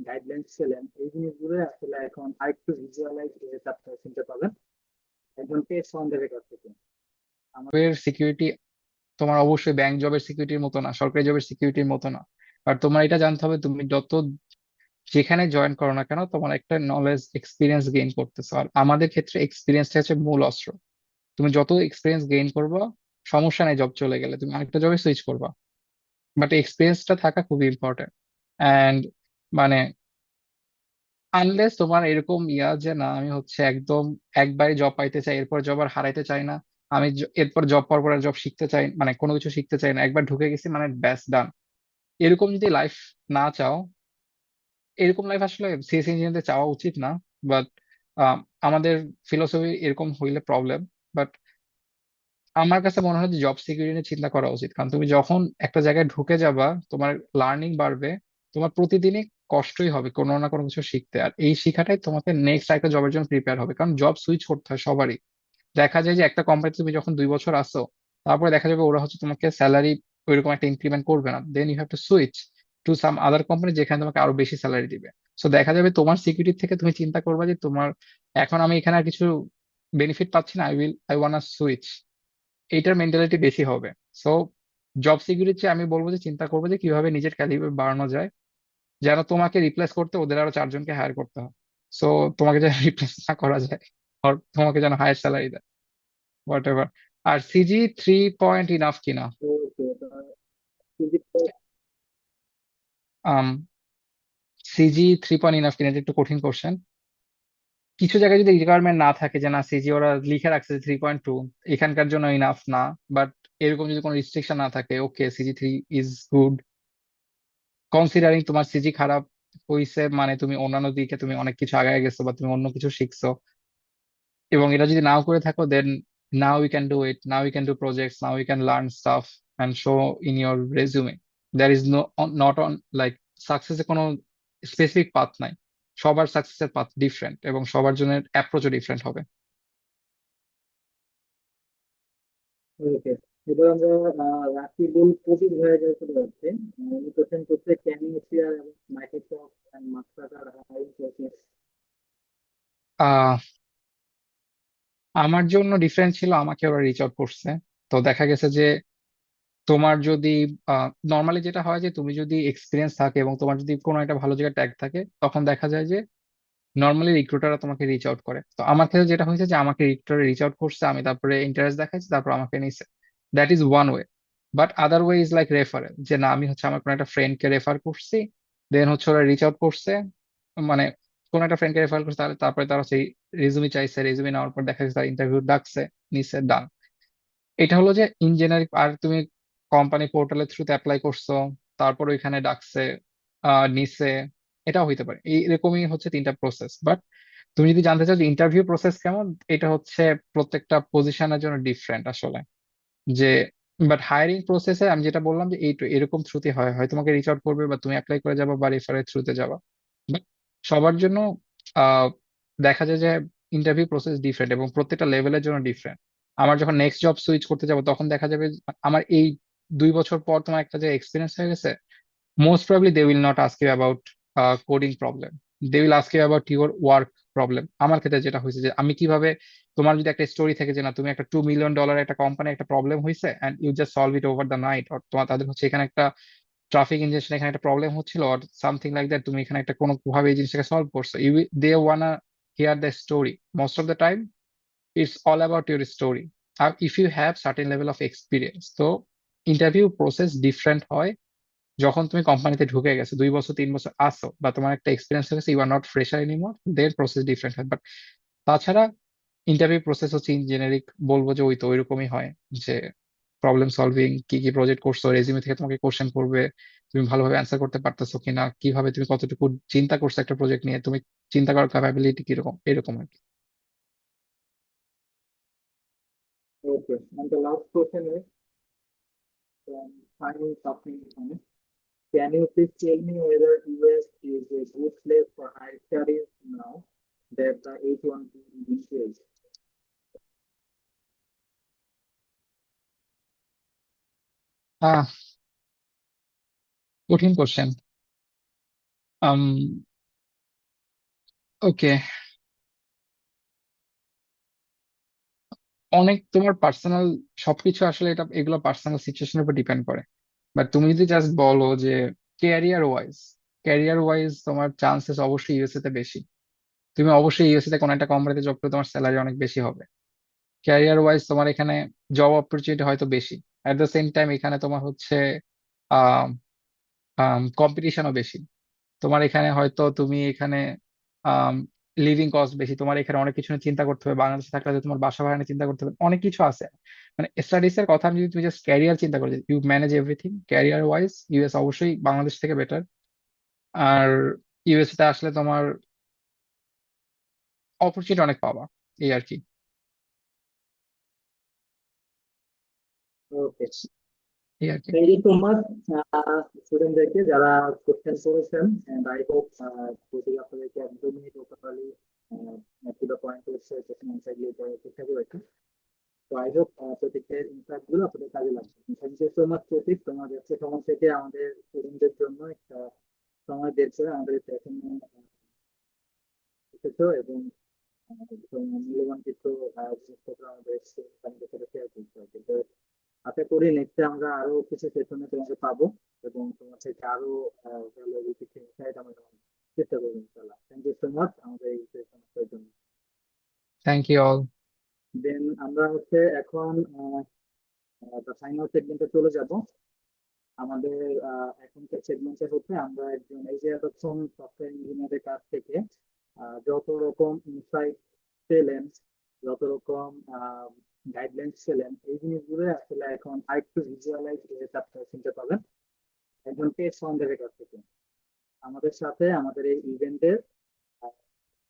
গাইডলাইন্স পেলেন, এই জিনিসগুলো আসলে এখন আরেকটু ভিজুয়ালাইজ শুনতে পাবেন একজন টেস্ট ফাউন্ডারের কাছ থেকে। জবের সিকিউরিটি তোমার অবশ্যই ব্যাংক জবের সিকিউরিটির মতো না, সরকারি জবের সিকিউরিটির মতো না। আর তোমার এটা জানতে হবে তুমি যত যেখানে জয়েন করো না কেন তোমার একটা নলেজ এক্সপিরিয়েন্স গেইন করতেছো, আর আমাদের ক্ষেত্রে এক্সপিরিয়েন্সটা হচ্ছে মূল অস্ত্র। তুমি যত এক্সপিরিয়েন্স গেইন করবা, সমস্যা নেই জব চলে গেলে তুমি আরেকটা জবে সুইচ করবা, বাট এক্সপিরিয়েন্সটা থাকা খুবই ইম্পর্টেন্ট। অ্যান্ড মানে আনলেস তোমার এরকম যে না আমি হচ্ছে একদম একবারই জব পাইতে চাই, এরপর জব আর হারাইতে চাই না, আমি এরপর জব পাওয়ার পর জব শিখতে চাই, মানে কোনো কিছু শিখতে চাই না, একবার ঢুকে গেছি মানে ব্যাস ডান, এরকম যদি লাইফ না চাও, এরকম লাইফ আসলে সিএস ইঞ্জিনিয়ারদের চাওয়া উচিত না। বাট আমাদের ফিলোসফি এরকম হইলে প্রবলেম। বাট আমার কাছে মনে হয় যে জব সিকিউরিটি নিয়ে চিন্তা করা উচিত, কারণ তুমি যখন একটা জায়গায় ঢুকে যাবা তোমার লার্নিং বাড়বে, তোমার প্রতিদিনই কষ্টই হবে কোনো না কোনো কিছু শিখতে, আর এই শিখাটাই তোমাকে নেক্সট একটা জবের জন্য প্রিপেয়ার হবে, কারণ জব সুইচ করতে হয় সবারই। দেখা যায় যে একটা কোম্পানিতে তুমি যখন 2 বছর আসো, তারপরে দেখা যাবে ওরা হচ্ছে তোমাকে স্যালারি ওইরকম একটা ইনক্রিমেন্ট করবে না, then you have to switch to some other company যেখানে তোমাকে আরো বেশি স্যালারি দিবে। সো দেখা যাবে তোমার সিকিউরিটি থেকে তুমি চিন্তা করবা যে তোমার এখন আমি এখানে আর কিছু বেনিফিট পাচ্ছি না, আই ওয়ান্না সুইচ, এইটার মেন্টালিটি বেশি হবে। সো জব সিকিউরিটি আমি বলবো যে চিন্তা করবো যে কিভাবে নিজের ক্যালিবার বাড়ানো যায়, যেন তোমাকে রিপ্লেস করতে ওদের আরো 4 জনকে হায়ার করতে হয়। সো তোমাকে যেন রিপ্লেস না করা যায়, আর তোমাকে যেন হায়ার স্যালারি দেয়, হোয়াট এভার। আর সিজি 3 পয়েন্ট ইনাফ কিনা? Okay, um CG 3 point enough কিনা, এটা একটু কঠিন কোশ্চেন। কিছু জায়গায় যদি রিকোয়ারমেন্ট না থাকে যে না সিজি ওরা লিখে রাখছে 3.2 এখানকার জন্য ইনাফ না, বাট এরকম যদি কোনো রিস্ট্রিকশন না থাকে, ওকে সিজি 3 ইজ গুড। কনসিডারিং তোমার সিজি খারাপ হইছে মানে তুমি অন্যান্য দিকে তুমি অনেক কিছু আগায় গেছো বা তুমি অন্য কিছু শিখছো, এবং এটা যদি নাও করে থাকো then now we can do it, now we can do projects, now we can learn stuff and show in your resume. There is not on like সাকসেসে কোনো স্পেসিফিক পাথ নাই, সবার সাকসেসের পাথ ডিফারেন্ট এবং সবার জন্য অ্যাপ্রোচও ডিফারেন্ট হবে। ওকে, এবার আমরা রাকিবুল কবির হয়ে যাওয়া চলে যাচ্ছে। উনি কোশ্চেন করছে, can you share Microsoft and Mastercard hiring process? Ah আমার জন্য ডিফারেন্ট ছিল, আমাকে ওরা রিচ আউট করছে। তো দেখা গেছে যে তোমার যদি নর্মালি যেটা হয় যে তুমি যদি এক্সপিরিয়েন্স থাকে এবং তোমার যদি কোনো একটা ভালো জায়গায় ট্যাগ থাকে, তখন দেখা যায় যে নর্মালি রিক্রুটাররা তোমাকে রিচ আউট করে। তো আমার ক্ষেত্রে যেটা হয়েছে যে আমাকে রিক্রুটার রিচ আউট করছে, আমি তারপরে ইন্টারেস্ট দেখাচ্ছি, তারপর আমাকে নিছে। That is one way. But other way is like referral, যে না আমি হচ্ছে আমার কোনো একটা ফ্রেন্ডকে রেফার করছি, দেন হচ্ছে ওরা রিচ আউট করছে, মানে কোনো একটা ফ্রেন্ডকে রেফার করছে, তারপরে তারা সেই রেজুমি চাইছে, রেজুমি নেওয়ার পর দেখা যাচ্ছে তারা ইন্টারভিউ ডাকছে, নিছে, ডান। এটা হলো যে ইন জেনারিক। আর তুমি কোম্পানি পোর্টালের থ্রুতে অ্যাপ্লাই করছো, তারপর ওইখানে ডাকছে, নিছে, এটাও হইতে পারে। এরকমই হচ্ছে 3টা প্রসেস। বাট তুমি যদি জানতে চাও যে ইন্টারভিউ প্রসেস কেমন, এটা হচ্ছে প্রত্যেকটা পজিশনের জন্য ডিফারেন্ট আসলে। যে বাট হায়ারিং প্রসেসে আমি যেটা বললাম যে এরকম থ্রুতে হয়, হয় তোমাকে রিচ আউট করবে বা তুমি অ্যাপ্লাই করে যাবা বা রেফারের থ্রুতে যাবা। But সবার জন্য আহ দেখা যায় যে ইন্টারভিউ প্রসেস ডিফারেন্ট এবং প্রত্যেকটা লেভেলের জন্য ডিফারেন্ট। আমার যখন নেক্সট জব সুইচ করতে যাব তখন দেখা যাবে যে আমার এই 2 বছর পর তোমার একটা যে এক্সপিরিয়েন্স হয়ে গেছে, most probably they will not ask you about coding problem, they will ask you about your work problem। আমার ক্ষেত্রে যেটা হয়েছে যে আমি কিভাবে, তোমার যদি একটা স্টোরি থাকে যে না তুমি একটা $2 মিলিয়ন একটা কোম্পানি একটা প্রবলেম হয়েছে and you just solve it over the night, আর তোমার তাদের হচ্ছে এখানে একটা ট্রাফিক ইঞ্জেকশন এখানে একটা প্রবলেম হচ্ছিল আর সামথিং লাইক দ্যাট, তুমি এখানে একটা কোনো ভাবে এই জিনিসটাকে সলভ করছো, you they wanna hear the story. Most of the time it's all about your story. আর if you have certain level of experience, তো ইন্টারভিউ প্রসেস ডিফারেন্ট হয় যখন তুমি কোম্পানিতে ঢুকে গেছো, 2 বছর 3 বছর আসো বা তোমার একটা এক্সপিরিয়েন্স হয়ে গেছে, you are not fresher anymore, their process different হয়। বাট তাছাড়া ইন্টারভিউ প্রসেস হচ্ছে ইন জেনারিক বলবো যে ওই তো ওইরকমই হয়, যে প্রবলেম সলভিং, কি কি প্রজেক্ট করছো, রেজিউমে থেকে তোমাকে কোশ্চেন করবে, তুমি ভালোভাবে অ্যান্সার করতে পারতেছো কিনা, কিভাবে তুমি কতটুকু চিন্তা করছো একটা প্রজেক্ট নিয়ে, তুমি চিন্তা করার ক্যাপাবিলিটি কিরকম, এরকম আর কি। Okay, and the last question is finding something honest. Can you please tell me whether US is a good place for higher studies now that the H1B is? আহ কঠিন কোশ্চেন। আম ওকে, অনেক তোমার পার্সোনাল সবকিছু আসলে, এটা এগুলো পার্সোনাল সিচুয়েশনের উপর depend করে। বাট তুমি যদি জাস্ট বলো যে ক্যারিয়ার ওয়াইজ, ক্যারিয়ার ওয়াইজ তোমার চান্সেস অবশ্যই ইউএসএ তে বেশি। তুমি অবশ্যই ইউএসএ তে কোনো একটা কোম্পানিতে জব করলে তোমার স্যালারি অনেক বেশি হবে। ক্যারিয়ার ওয়াইজ তোমার এখানে জব অপরচুনিটি হয়তো বেশি, অ্যাট দ্য সেম টাইম এখানে তোমার হচ্ছে কম্পিটিশনও বেশি। তোমার এখানে হয়তো তুমি এখানে লিভিং কস্ট বেশি, তোমার এখানে অনেক কিছু নিয়ে চিন্তা করতে হবে, বাংলাদেশে থাকলে হয়তো তোমার বাসা ভাড়া নিয়ে চিন্তা করতে হবে, অনেক কিছু আছে। মানে স্টাডিজ এর কথা আমি যদি তুমি জাস্ট ক্যারিয়ার চিন্তা করো, you manage everything career wise, US অবশ্যই বাংলাদেশ থেকে বেটার। আর ইউএস তে আসলে তোমার অপরচুনিটি অনেক পাবা, এই আর কি। Okay. এই আর কি। Thank you so much, স্টুডেন্টদেরকে যারা কোশ্চেন করেছেন, and I hope যদি আপনাদেরকে একদমই টোটালি টু দ্য পয়েন্ট হচ্ছে কোশ্চেন আনসার গুলো চেষ্টা করেছি। তো আই হোপ প্রত্যেকের ইনসাইট গুলো আপনাদের কাজে লাগবে। থ্যাংক ইউ সো মাচ প্রতীক, তোমার ব্যস্ত সময় থেকে আমাদের স্টুডেন্টদের জন্য একটা সময় বের করে আমাদের এখানে এসেছো এবং মূল্যবান কিছু জিনিসপত্র আমাদের কোম্পানির সাথে শেয়ার করতে হবে। কিন্তু আশা করি নেক্সটে আমরা আরো কিছু সেশনে তোমাকে পাবো এবং তোমার থেকে আরো ভ্যালুয়েবল কিছু ইনসাইট আমরা দেওয়ার চেষ্টা করবো ইনশাল্লাহ। থ্যাংক ইউ সো মাচ আমাদের এই সেশনের জন্য। Thank you all. দেন আমরা হচ্ছে এখন ফাইনাল সেগমেন্টে চলে যাব। আমাদের এখনকার সেগমেন্টে হচ্ছে আমরা একজন এই যে এতক্ষণ সফটওয়্যার ইঞ্জিনিয়ারের কাছ থেকে যত রকম ইনসাইট পেলেন, যত রকম গাইডলাইন্স পেলেন, এই জিনিসগুলো আসলে এখন আরেকটু ভিজুয়ালাইজ শুনতে পাবেন একজন টেস্ট ফাউন্ডারের কাছ থেকে। আমাদের সাথে আমাদের এই ইভেন্টের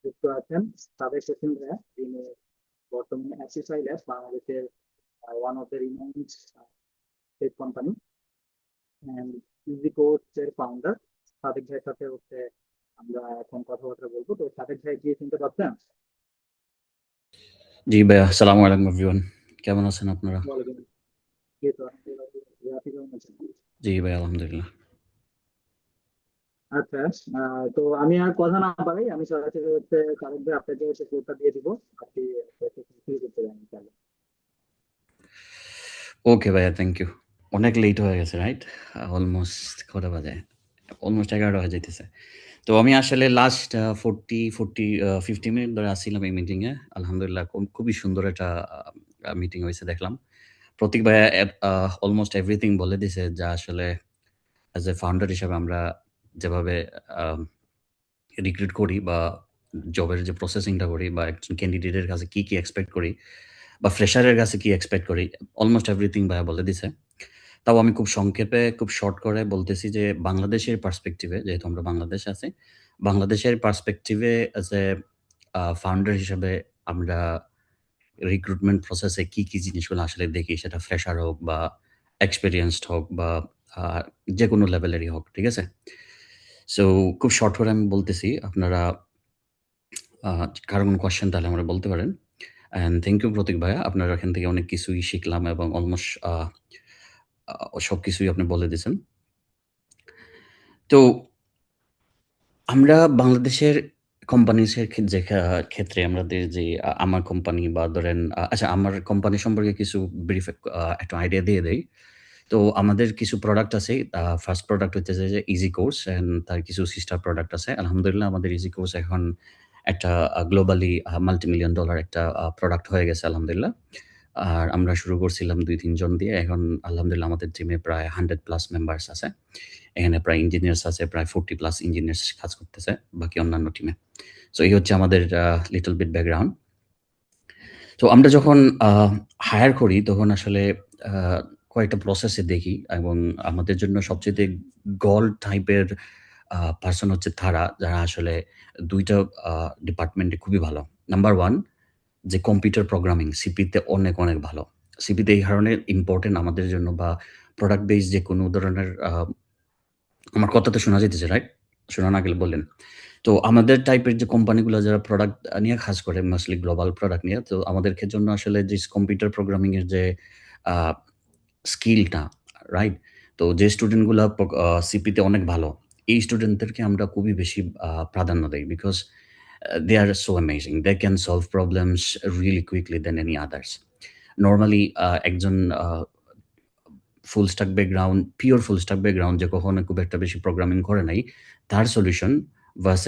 যুক্ত আছেন সাবেক সচিন ভাইয়া, যিনি বর্তমানে অ্যাসিসাই ল্যাব বাংলাদেশের one of the renowned tech company and easy course এর ফাউন্ডার। সাদেক ভাইয়ের সাথে হচ্ছে আমরা এখন কথাবার্তা বলবো। তো সাদেক ভাই কি শুনতে পাচ্ছেন? জি ভাইয়া, আসসালামু আলাইকুম এভরিওয়ান। কেমন আছেন আপনারা? ওয়ালাইকুম এই তো আলহামদুলিল্লাহ, আপনি কেমন আছেন? জি ভাই, আলহামদুলিল্লাহ। আচ্ছা, তো আমি আর কথা না বাড়াই, আমি সরাসরি হচ্ছে সাদেক ভাই আপনাকে হচ্ছে ফ্লোরটা দিয়ে দিব। আপনি শুরু করতে পারেন তাহলে। ওকে ভাইয়া, থ্যাংক ইউ। অনেক লেট হয়ে গেছে, রাইট? অলমোস্ট কটা বাজে? অলমোস্ট 11টা হয়ে যাইতেছে। তো আমি আসলে লাস্ট 50 মিনিট ধরে আসছিলাম এই মিটিংয়ে। আলহামদুলিল্লাহ খুবই সুন্দর একটা মিটিং হয়েছে দেখলাম। প্রতীক ভাইয়া অলমোস্ট এভরিথিং বলে দিছে, যা আসলে অ্যাজ এ ফাউন্ডার হিসেবে আমরা যেভাবে রিক্রুট করি বা জবের যে প্রসেসিংটা করি বা একজন ক্যান্ডিডেটের কাছে কি এক্সপেক্ট করি বা ফ্রেশারের কাছে কি এক্সপেক্ট করি, অলমোস্ট এভরিথিং ভাইয়া বলে দিছে। তাও আমি খুব সংক্ষেপে খুব শর্ট করে বলতেছি যে বাংলাদেশের পার্সপেক্টিভে, যেহেতু আমরা বাংলাদেশে আছি, বাংলাদেশের পার্সপেক্টিভে অ্যাজ এ ফাউন্ডার হিসেবে আমরা রিক্রুটমেন্ট প্রসেসে কি জিনিসগুলো আসলে দেখি, সেটা ফ্রেশার হোক বা এক্সপেরিয়েন্সড হোক বা যে কোনো লেভেলেরই হোক, ঠিক আছে? সো খুব শর্ট করে আমি বলতেছি, আপনারা কারো কোনো কোয়েশ্চেন তাহলে আমরা বলতে পারেন। অ্যান্ড থ্যাংক ইউ প্রতীক ভাইয়া, আপনার এখান থেকে অনেক কিছুই শিখলাম এবং অলমোস্ট সব কিছুই আপনি বলে দিয়েছেন। তো আমরা বাংলাদেশের কোম্পানিজের ক্ষেত্রে আমাদের যে আমার কোম্পানি বা ধরেন আচ্ছা, আমার কোম্পানি সম্পর্কে কিছু ব্রিফ একটা আইডিয়া দিয়ে দেই। তো আমাদের কিছু প্রোডাক্ট আছে। ফার্স্ট প্রোডাক্ট হইতেছে যে ইজি কোর্স অ্যান্ড তার কিছু সিস্টার প্রোডাক্ট আছে। আলহামদুলিল্লাহ আমাদের ইজি কোর্স এখন একটা গ্লোবালি মাল্টি-মিলিয়ন ডলার একটা প্রোডাক্ট হয়ে গেছে আলহামদুলিল্লাহ। আর আমরা শুরু করছিলাম ২-৩ জন দিয়ে। এখন আলহামদুলিল্লাহ আমাদের টিমে প্রায় 100+ মেম্বার্স আছে। এখানে প্রায় ইঞ্জিনিয়ার্স আছে, প্রায় 40+ ইঞ্জিনিয়ার্স কাজ করতেছে বাকি অন্যান্য টিমে। সো এই হচ্ছে আমাদের লিটল বিট ব্যাকগ্রাউন্ড। তো আমরা যখন হায়ার করি তখন আসলে আ কয়েকটা প্রসেসে দেখি এবং আমাদের জন্য সবচাইতে গোল্ড টাইপের পারসন হচ্ছে তারা, যারা আসলে ২ টা ডিপার্টমেন্টে খুবই ভালো। নাম্বার 1 যে কম্পিউটার প্রোগ্রামিং সিপিতে অনেক ভালো। সিপিতে এই কারণে ইম্পোর্টেন্ট আমাদের জন্য বা প্রোডাক্ট বেস যেকোনো ধরনের আমার কথা তো শোনা যাইতেছে, রাইট? শোনা না গেলে বললেন। তো আমাদের টাইপের যে কোম্পানিগুলো যারা প্রোডাক্ট নিয়ে কাজ করে, মোস্টলি গ্লোবাল প্রোডাক্ট নিয়ে, তো আমাদের জন্য আসলে যে কম্পিউটার প্রোগ্রামিং এর যে আ স্কিলটা, রাইট? তো যে স্টুডেন্টগুলা সিপিতে অনেক ভালো, এই স্টুডেন্টদেরকে আমরা খুবই বেশি প্রাধান্য দেই। Because they are so amazing. They can solve problems really quickly than any others. Normally একজন full stack background, pure full stack background যে কখনো খুব একটা বেশি প্রোগ্রামিং করে নাই, তার সলিউশন ভার্সাস